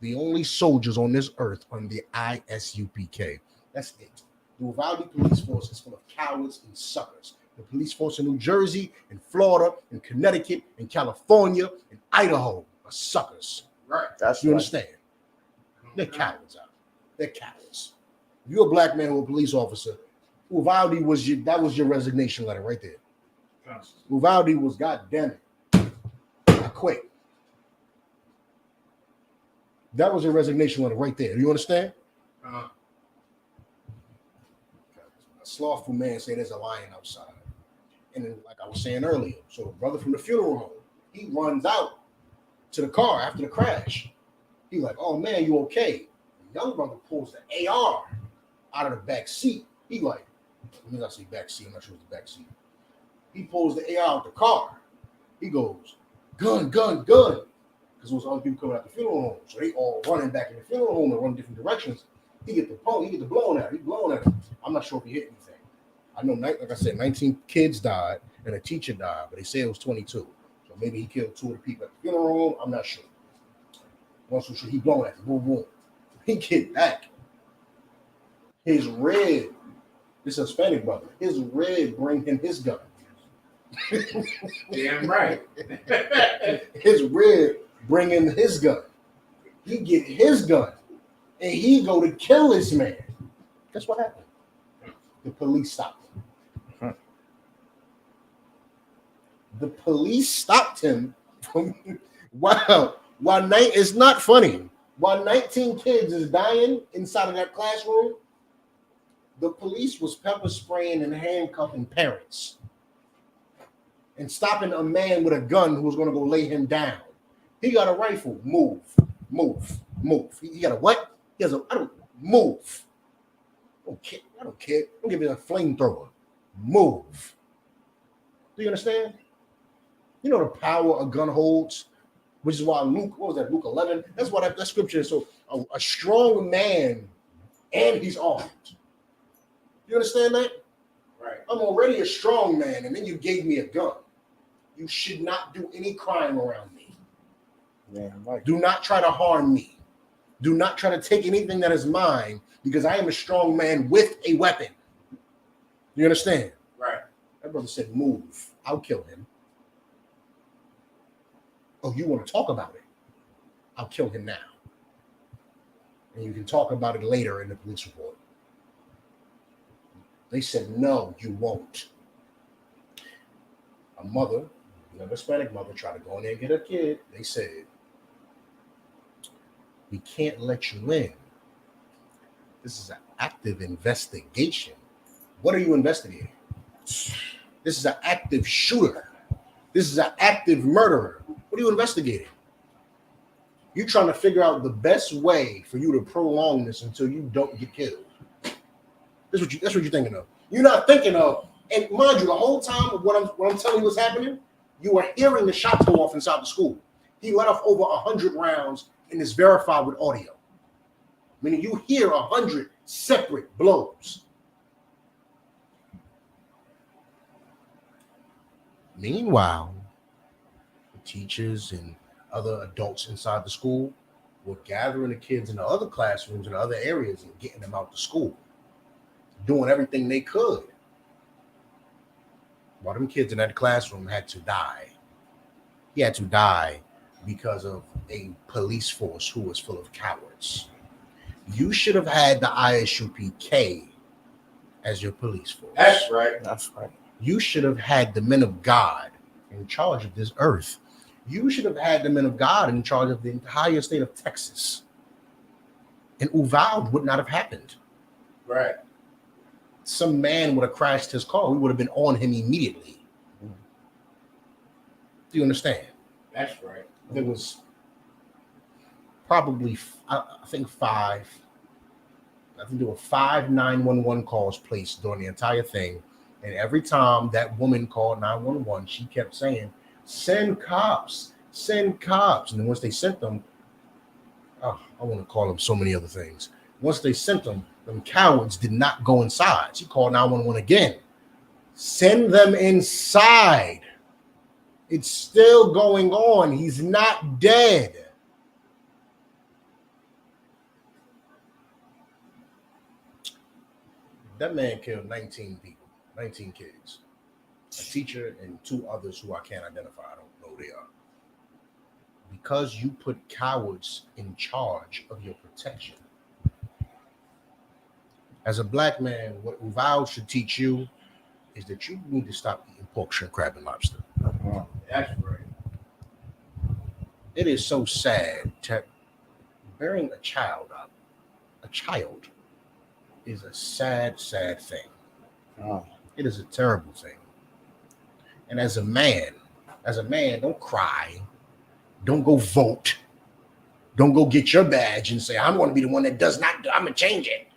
The only soldiers on this earth are the ISUPK. That's it. The Uvalde police force is full of cowards and suckers. The police force in New Jersey, in Florida, in Connecticut, in California, in Idaho are suckers. Right. That's You right. understand? They're cowards out. They're cowards. If you're a black man who a police officer, Uvalde was your resignation letter right there. Uvalde was, goddamn it, I quit. That was your resignation letter right there. Do you understand? Uh-huh. A slothful man say there's a lion outside. And then, like I was saying earlier, so the brother from the funeral home, he runs out to the car after the crash. He's like, oh man, you okay? The young brother pulls the AR out of the back seat. He like, let me not say back seat, I'm not sure it's the back seat. He pulls the AR out the car. He goes, gun, gun, gun. Because there was other people coming out the funeral home. So they all running back in the funeral home and running different directions. He get the blown at him. He blown at him. I'm not sure if he hit anything. I know, like I said, 19 kids died and a teacher died, but they say it was 22. So maybe he killed 2 of the people at the funeral home. I'm not sure. Once for sure, he blown at him. Boom, boom. He get back. His red, this Hispanic brother, his red bring him his gun. Damn right. His red bring him his gun. He get his gun and he go to kill this man. Guess what happened? The police stopped him. The police stopped him from it's not funny. While 19 kids is dying inside of that classroom, the police was pepper spraying and handcuffing parents and stopping a man with a gun who was going to go lay him down. He got a rifle. Move, move, move. He got a what? He has a, I don't, move. I don't care. Don't give me a flamethrower. Move. Do you understand? You know the power a gun holds, which is why Luke, what was that, Luke 11? That's why that scripture is so, a strong man and he's armed. You understand that? Right. I'm already a strong man, and then you gave me a gun. You should not do any crime around me. Yeah, right. Do not try to harm me. Do not try to take anything that is mine, because I am a strong man with a weapon. You understand? Right. That brother said, move. I'll kill him. Oh, you want to talk about it? I'll kill him now. And you can talk about it later in the police report. They said, no, you won't. A mother, a Hispanic mother, tried to go in there and get her kid. They said, we can't let you in. This is an active investigation. What are you investigating? This is an active shooter. This is an active murderer. What are you investigating? You're trying to figure out the best way for you to prolong this until you don't get killed. That's what you're thinking of. You're not thinking of, And mind you, the whole time of what I'm telling you was happening, you were hearing the shots go off inside the school. He let off over 100 rounds, and it's verified with audio. Meaning you hear 100 separate blows. Meanwhile, the teachers and other adults inside the school were gathering the kids in the other classrooms and other areas and getting them out to school, doing everything they could. While them kids in that classroom had to die. He had to die because of a police force who was full of cowards. You should have had the ISUPK as your police force. That's right. That's right. You should have had the men of God in charge of this earth. You should have had the men of God in charge of the entire state of Texas. And Uvalde would not have happened. Right. Some man would have crashed his car. We would have been on him immediately. Do you understand? That's right. There was probably, I think there were 5 911 calls placed during the entire thing. And every time that woman called 911, she kept saying, send cops, send cops. And then once they sent them, I want to call them so many other things. Once they sent them cowards did not go inside. She called 911 again. Send them inside. It's still going on. He's not dead. That man killed 19 people, 19 kids. A teacher and 2 others who I can't identify. I don't know who they are. Because you put cowards in charge of your protection. As a black man, what Uvalde should teach you is that you need to stop eating pork, shrimp, crab, and lobster. That's right. It is so sad that bearing a child up, is a sad, sad thing. It is a terrible thing. And as a man, don't cry. Don't go vote. Don't go get your badge and say, I'm going to be the one that does not, I'm going to change it.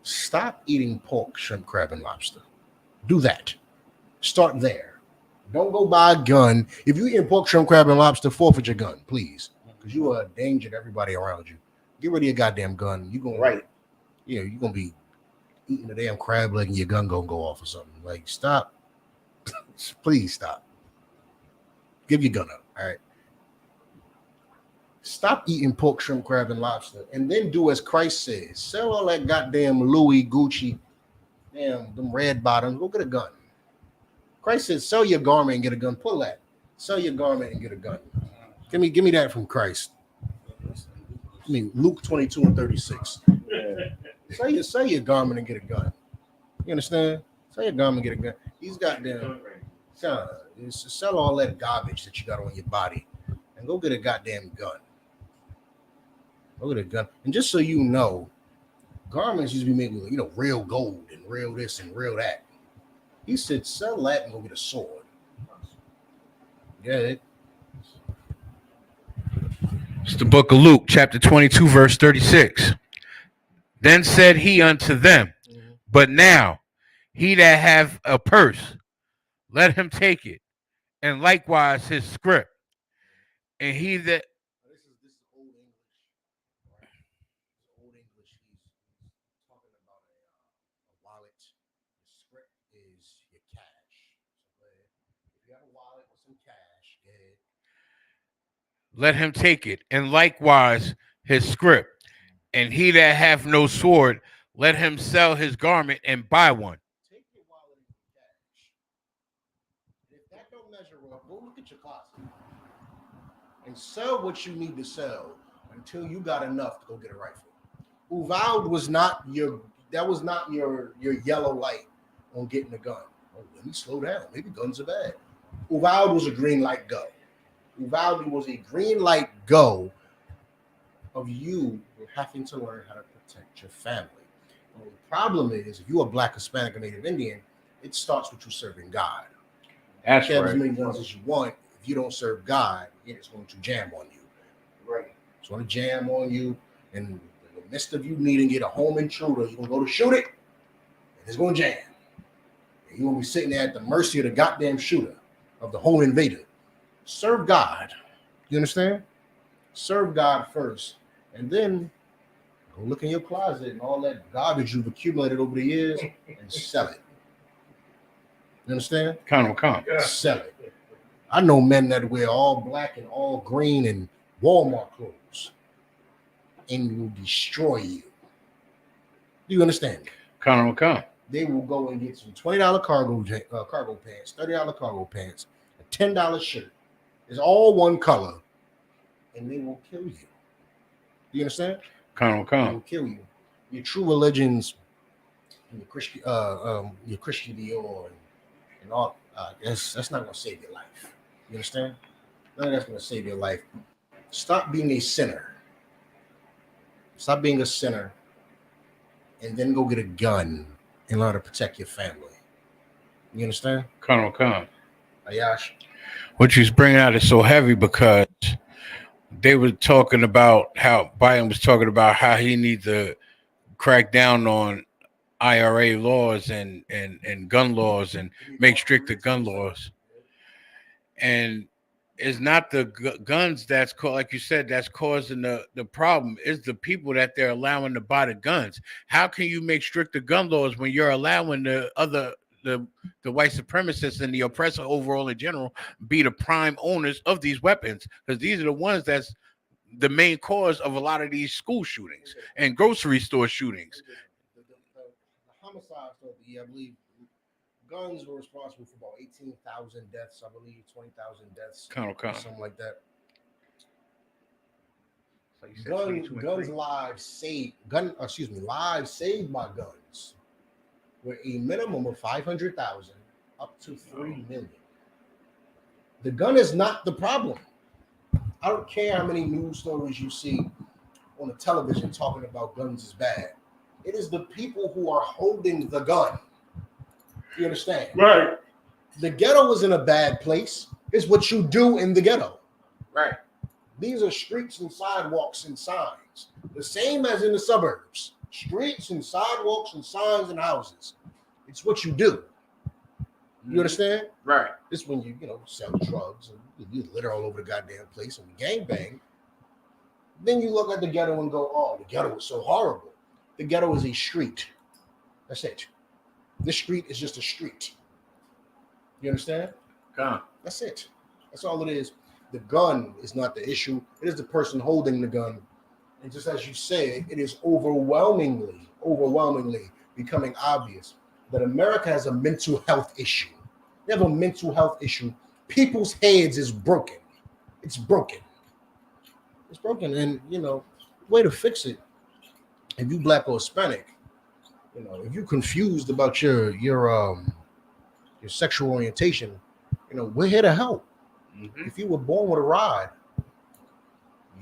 Stop eating pork, shrimp, crab, and lobster. Do that. Start there. Don't go buy a gun. If you eat pork, shrimp, crab, and lobster, forfeit your gun, please. Because you are a danger to everybody around you. Get rid of your goddamn gun. You're going you're going to be eating a damn crab leg and your gun going to go off or something. Like, stop. Please stop. Give your gun up, all right? Stop eating pork, shrimp, crab, and lobster, and then do as Christ says. Sell all that goddamn Louis, Gucci, damn, them red bottoms. Go get a gun. Christ says, sell your garment and get a gun. Pull that. Sell your garment and get a gun. Give me that from Christ. I mean, Luke 22:36. Sell your garment and get a gun. You understand? Sell your garment and get a gun. These goddamn, sell all that garbage that you got on your body and go get a goddamn gun. Go get a gun. And just so you know, garments used to be made with, real gold and real this and real that. He said, sell that and go get a sword. Get it? It's the book of Luke, chapter 22, verse 36. Then said he unto them, but now he that hath a purse, let him take it, and likewise his scrip. And he that This is old English. Right? Old English. He's talking about a wallet. The script is your cash. So if you have a wallet with some cash, go ahead. let him take it, and likewise his scrip. And he that hath no sword, let him sell his garment and buy one. Take your wallet and your cash. And if that don't measure up, go look at your closet and sell what you need to sell until you got enough to go get a rifle. Uvalde was not your yellow light on getting a gun. Oh, let me slow down. Maybe guns are bad. Uvalde was a green light go. Uvalde was a green light go of you having to learn how to protect your family. Well, the problem is, if you're a Black, Hispanic, or Native Indian, it starts with you serving God. That's You have as right. many guns as you want. If you don't serve God, it's going to jam on you. Right. It's going to jam on you, and the midst of you needing to get a home intruder, you're gonna go to shoot it, and it's gonna jam. And you're gonna be sitting there at the mercy of the goddamn shooter, of the home invader. Serve God. You understand? Serve God first, and then go look in your closet and all that garbage you've accumulated over the years and sell it. You understand? Come on. Sell it. I know men that wear all black and all green and Walmart clothes and will destroy you. Do you understand? Come. They will go and get some $20 cargo pants, $30 cargo pants, a $10 shirt. It's all one color, and they will kill you. Do you understand? They will Come. kill you. Your true religions, your Christian Dior and all. That's not going to save your life. You understand? None of that's going to save your life. Stop being a sinner. Stop being a sinner, and then go get a gun in order to protect your family. You understand? Come. Ayash. What you're bringing out is so heavy because they were talking about how Biden was talking about how he needs to crack down on IRA laws and gun laws and make stricter gun laws. And it's not the guns that's like you said, that's causing the problem. It's the people that they're allowing to buy the guns. How can you make stricter gun laws when you're allowing the white supremacists and the oppressor overall in general be the prime owners of these weapons? Because these are the ones that's the main cause of a lot of these school shootings and grocery store shootings. The homicides, I believe, guns were responsible for about 18,000 deaths. I believe 20,000 deaths, Come. something like that. So you said Lives saved by guns were a minimum of 500,000 up to 3 million. The gun is not the problem. I don't care how many news stories you see on the television talking about guns is bad. It is the people who are holding the gun. You understand? Right. The ghetto is in a bad place. It's what you do in the ghetto. Right. These are streets and sidewalks and signs. The same as in the suburbs. Streets and sidewalks and signs and houses. It's what you do. You understand? Right. It's when you sell drugs and you litter all over the goddamn place and gangbang. Then you look at the ghetto and go, oh, the ghetto is so horrible. The ghetto is a street. That's it. This street is just a street. You understand? Come. That's it. That's all it is. The gun is not the issue. It is the person holding the gun. And just as you said, it is overwhelmingly becoming obvious that America has a mental health issue. They have a mental health issue. People's heads is broken. It's broken. It's broken. And, way to fix it, if you black or Hispanic, if you're confused about your sexual orientation, we're here to help. Mm-hmm. If you were born with a rod,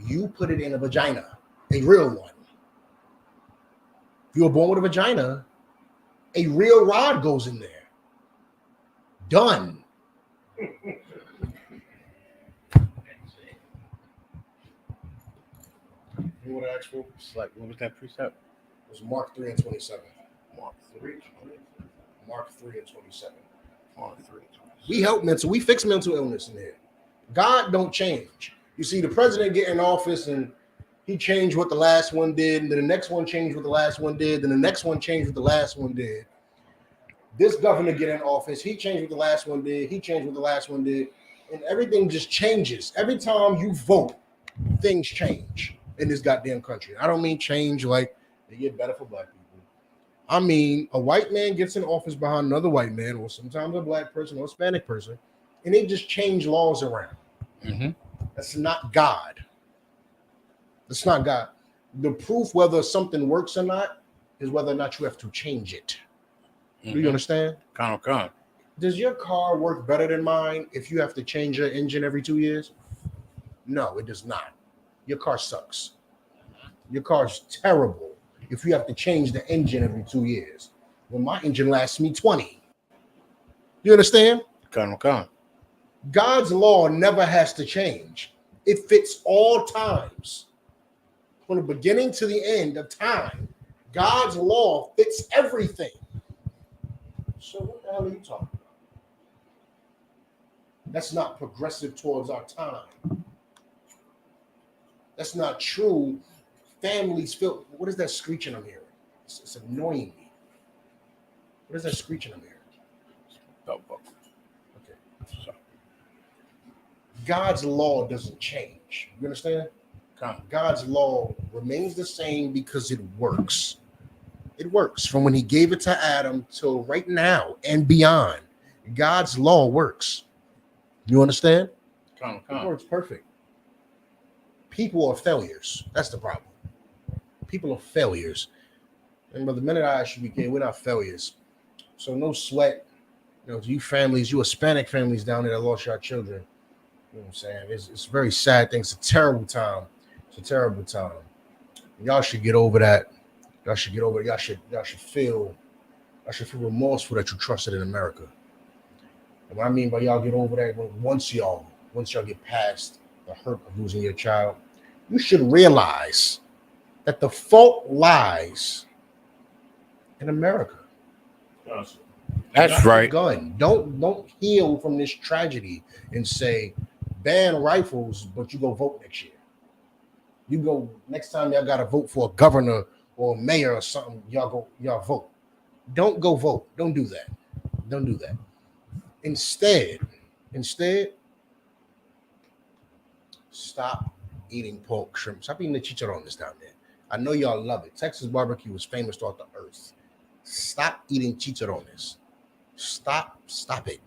you put it in a vagina, a real one. If you were born with a vagina, a real rod goes in there. Done. You want to ask for? It's like, what was that precept? It was Mark 3 and 27. Mark 3. Mark 3 and 27. Mark 3. We fix mental illness in here. God don't change. You see, the president get in office and he changed what the last one did, and then the next one changed what the last one did, then the next one changed what the last one did. This governor get in office, he changed what the last one did, he changed what the last one did, and everything just changes. Every time you vote, things change in this goddamn country. I don't mean change like they get better for black people. I mean, a white man gets in office behind another white man, or sometimes a black person or a Hispanic person, and they just change laws around. Mm-hmm. That's not God. That's not God. The proof whether something works or not is whether or not you have to change it. Mm-hmm. Do you understand? Come. Does your car work better than mine if you have to change your engine every 2 years? No, it does not. Your car sucks. Your car's terrible if you have to change the engine every 2 years. Well, my engine lasts me 20. You understand? Come. God's law never has to change. It fits all times. From the beginning to the end of time, God's law fits everything. So what the hell are you talking about? That's not progressive towards our time. That's not true. Families feel. What is that screeching I'm hearing? It's annoying me. What is that screeching I'm hearing? Okay. God's law doesn't change. You understand? God's law remains the same because it works. It works from when he gave it to Adam till right now and beyond. God's law works. You understand? It works perfect. People are failures. That's the problem. People are failures. And by the minute I should be, we're not failures. So no sweat. You know, you families, you Hispanic families down there that lost your children. You know what I'm saying? It's a very sad thing. It's a terrible time. It's a terrible time. Y'all should get over that. Y'all should get over it. Y'all should feel remorseful that you trusted in America. And what I mean by y'all get over that, once y'all get past the hurt of losing your child, you should realize that the fault lies in America. That's right. Gun. Don't heal from this tragedy and say ban rifles, but you go vote next year. You go next time y'all gotta vote for a governor or a mayor or something, y'all vote. Don't go vote. Don't do that. Don't do that. Instead, stop eating pork, shrimp. Stop eating the chicharrones down there. I know y'all love it. Texas barbecue was famous throughout the earth. Stop eating chicharrones. Stop it.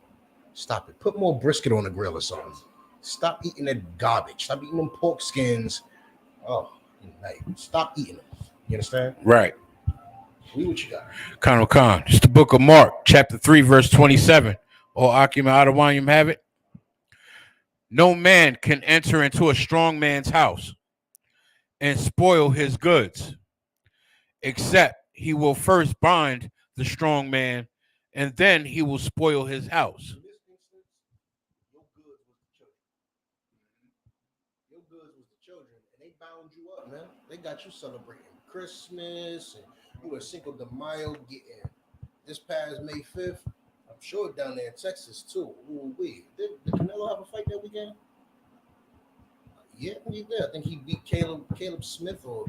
Stop it. Put more brisket on the grill or something. Stop eating that garbage. Stop eating them pork skins. Oh, stop eating them. You understand? Right. Read what you got. Colonel Khan. It's the book of Mark, chapter 3, verse 27. Or Akima Adawanyam have it. No man can enter into a strong man's house and spoil his goods, except he will first bind the strong man, and then he will spoil his house. In this instance, your goods was the children. Your goods was the children, and they bound you up, man. They got you celebrating Christmas, and you were Cinco de Mayo getting this past May 5th. I'm sure down there in Texas too. Ooh, did Canelo have a fight that weekend? Yeah, he did. I think he beat Caleb Smith or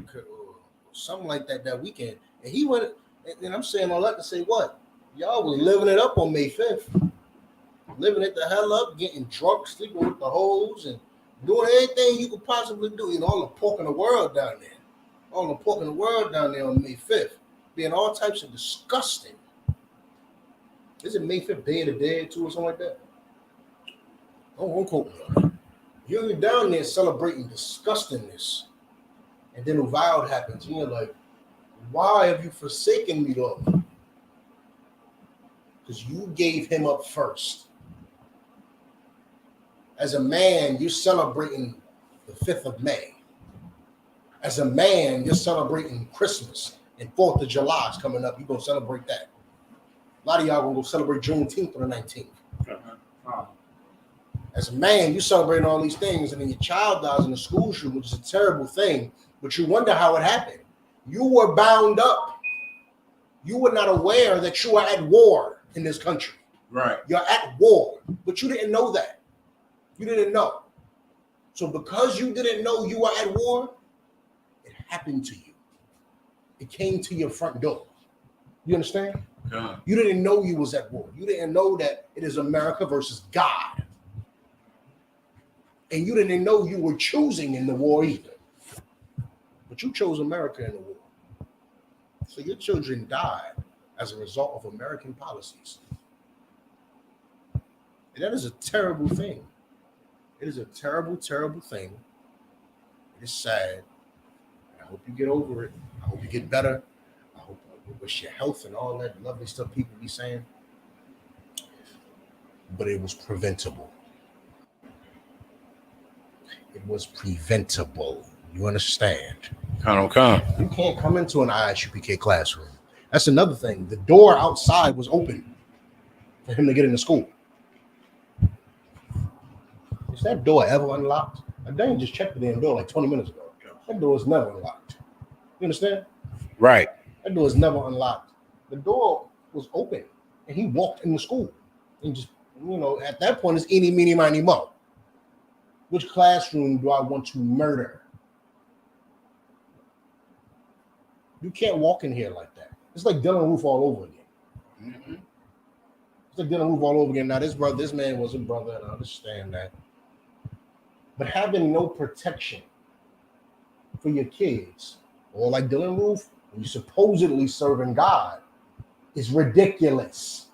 something like that weekend. And he went, and I'm saying all that to say what? Y'all was living it up on May 5th. Living it the hell up, getting drunk, sleeping with the hoes, and doing anything you could possibly do. You know, all the pork in the world down there. All the pork in the world down there on May 5th. Being all types of disgusting. Is it May 5th, Day of the Dead too, or something like that? Don't quote me on that. You're down there celebrating disgustingness. And then Uvalde happens, and you're like, why have you forsaken me, Lord? Because you gave him up first. As a man, you're celebrating the 5th of May. As a man, you're celebrating Christmas, and 4th of July is coming up. You're going to celebrate that. A lot of y'all going to go celebrate Juneteenth on the 19th. As a man, you celebrating all these things, and then your child dies in a school shooting, which is a terrible thing, but you wonder how it happened. You were bound up. You were not aware that you were at war in this country. Right. You're at war, but you didn't know that. You didn't know. So because you didn't know you were at war, it happened to you. It came to your front door. You understand? God. You didn't know you was at war. You didn't know that it is America versus God. And you didn't know you were choosing in the war either. But you chose America in the war. So your children died as a result of American policies. And that is a terrible thing. It is a terrible, terrible thing. It is sad. I hope you get over it. I hope you get better. I hope I wish you health and all that lovely stuff people be saying. But it was preventable. It was preventable. You understand? Colonel Khan. You can't come into an ISUPK classroom. That's another thing. The door outside was open for him to get into school. Is that door ever unlocked? I dang just checked the damn door like 20 minutes ago. That door is never unlocked. You understand? Right. That door is never unlocked. The door was open, and he walked in the school, and just at that point, it's eeny, meeny, miny, mo. Which classroom do I want to murder? You can't walk in here like that. It's like Dylan Roof all over again. Mhm. It's like Dylan Roof all over again. Now, this man was a brother, and I understand that. But having no protection for your kids, or like Dylan Roof, when you supposedly serving God, is ridiculous.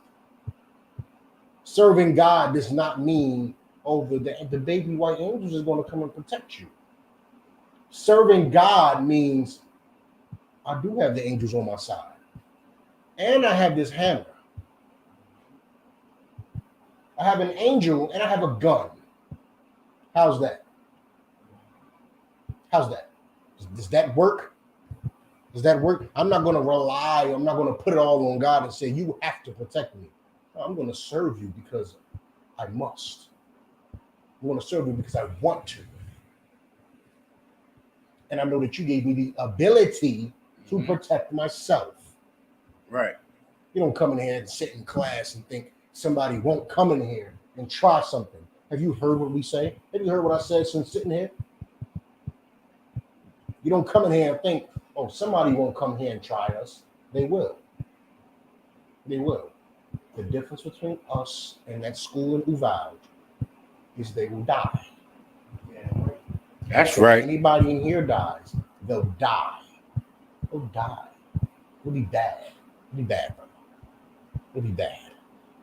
Serving God does not mean, oh, the baby white angels is going to come and protect you. Serving God means I do have the angels on my side. And I have this hammer. I have an angel and I have a gun. How's that? How's that? Does that work? Does that work? I'm not going to rely. I'm not going to put it all on God and say, you have to protect me. No, I'm going to serve you because I must. I'm going to serve you because I want to. And I know that you gave me the ability to protect myself. Right. You don't come in here and sit in class and think somebody won't come in here and try something. Have you heard what we say? Have you heard what I said since sitting here? You don't come in here and think, oh, somebody won't come here and try us. They will. They will. The difference between us and that school in Uvalde is they will die. That's If right. anybody in here dies, they'll die. They'll die. It'll be bad. It'll be bad, brother. It'll be bad.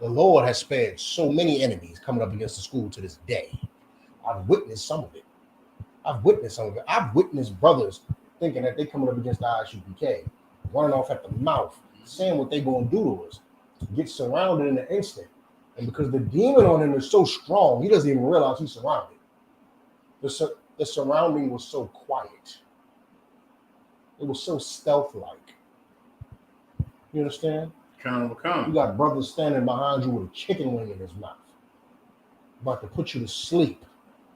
The Lord has spared so many enemies coming up against the school to this day. I've witnessed some of it. I've witnessed brothers thinking that they coming up against the ISUPK, running off at the mouth, saying what they going to do to us, get surrounded in an instant. And because the demon on him is so strong, he doesn't even realize he's surrounded. The surrounding was so quiet. It was so stealth-like. You understand? Come. You got brothers standing behind you with a chicken wing in his mouth, about to put you to sleep,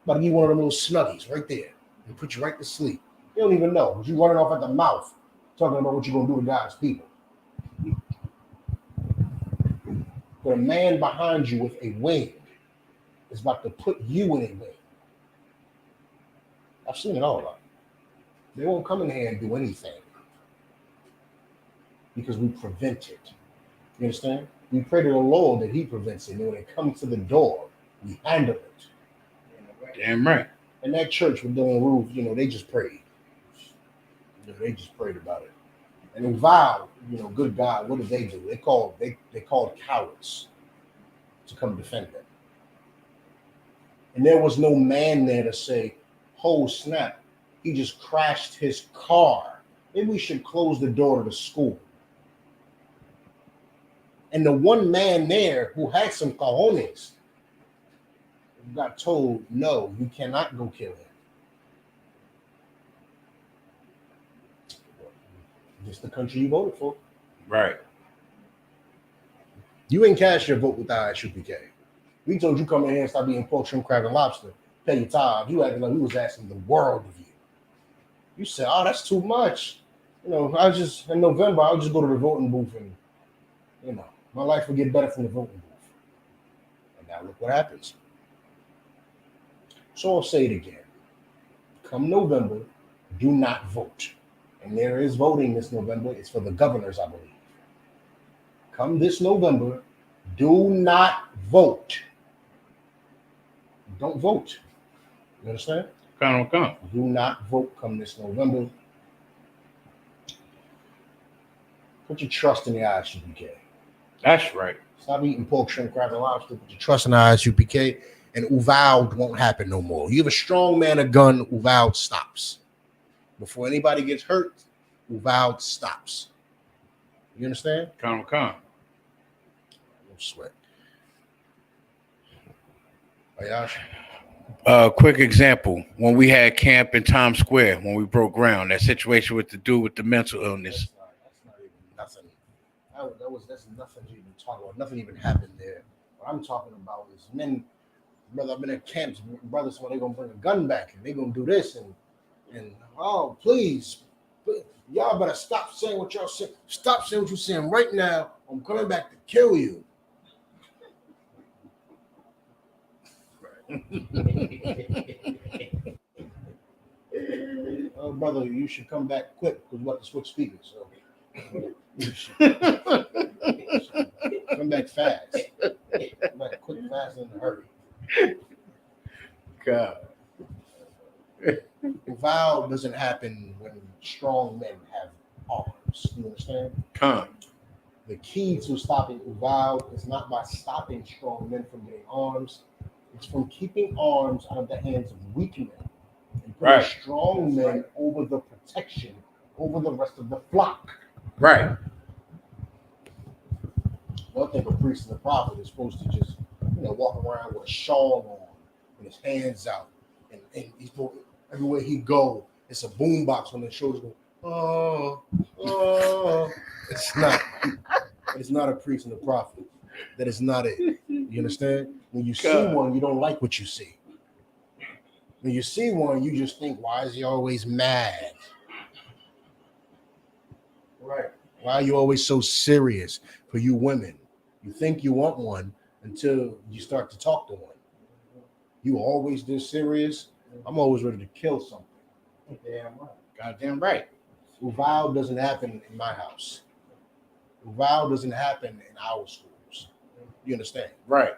about to give you one of them little snuggies right there and put you right to sleep. You don't even know, but you running off at the mouth, talking about what you're going to do to God's people. But a man behind you with a wing is about to put you in a wing. I've seen it all up. They won't come in here and do anything because we prevent it. You understand? We pray to the Lord that he prevents it. And when it comes to the door, we handle it. Damn right. And that church with Dylan Roof, they just prayed. They just prayed about it. And in Val, good God, what did they do? They called cowards to come defend them. And there was no man there to say, oh snap, he just crashed his car. Maybe we should close the door to the school. And the one man there who had some cojones got told, no, you cannot go kill him. Just the country you voted for. Right. You ain't cast your vote with the ISUPK. We told you come in here and stop eating pork, shrimp, crab, and lobster. Pay your tithes. You acted like we was asking the world of you. You said, oh, that's too much. In November, I'll just go to the voting booth and, my life will get better from the voting booth. And now look what happens. So I'll say it again. Come November, do not vote. And there is voting this November. It's for the governors, I believe. Come this November, do not vote. Don't vote. You understand? Come. Do not vote come this November. Put your trust in the ISUPK. That's right. Stop eating pork, shrimp, crab, and lobster. Put your trust in the ISUPK, and Uvalde won't happen no more. You have a strong man, a gun, Uvalde stops. Before anybody gets hurt, Uvalde stops. You understand? Come. No sweat. Ayash? Quick example: when we had camp in Times Square, when we broke ground, that situation with the dude with the mental illness. That's not even nothing. That's nothing to even talk about. Nothing even happened there. What I'm talking about is men, brother. I've been at camps, brothers, when they're gonna bring a gun back and they're gonna do this, and And please, y'all better stop saying what y'all saying. Stop saying what you're saying right now. I'm coming back to kill you. Oh, brother, you should come back quick because we're about to switch speakers. So you should come back fast. Come back quick, fast, and in a hurry. God. Vow doesn't happen when strong men have arms. You understand? Come. The key to stopping vow is not by stopping strong men from getting arms. It's from keeping arms out of the hands of weak men and putting Right. strong men over the protection over the rest of the flock. Right. I don't think a priest and a prophet is supposed to just, walk around with a shawl on and his hands out, and he's going everywhere he go. It's a boombox when the shoulders go. It's not. It's not a priest and a prophet. That is not it. You understand? When you see God. one, you don't like what you see. When you see one, you just think, why is he always mad? Right. Why are you always so serious? For you women, you think you want one until you start to talk to one. You always this serious? I'm always ready to kill something. Damn right. Goddamn right. Vow doesn't happen in my house. Vow doesn't happen in our schools. You understand? Right.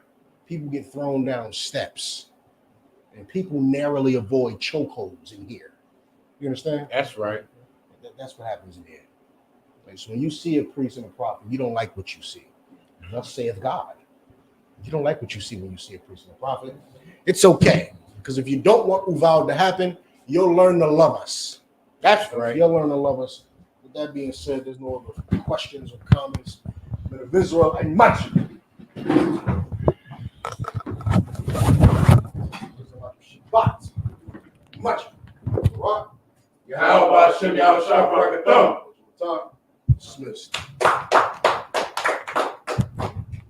People get thrown down steps, and people narrowly avoid chokeholds in here. You understand? That's right. That's what happens in here. Like, so when you see a priest and a prophet, you don't like what you see. Thus saith God. You don't like what you see when you see a priest and a prophet. It's okay, because if you don't want Uval to happen, you'll learn to love us. That's If right. you'll learn to love us. With that being said, there's no other questions or comments. But of Israel and much. But much. Right? How about Shem Yahweh Shah Barakathon? Dismissed.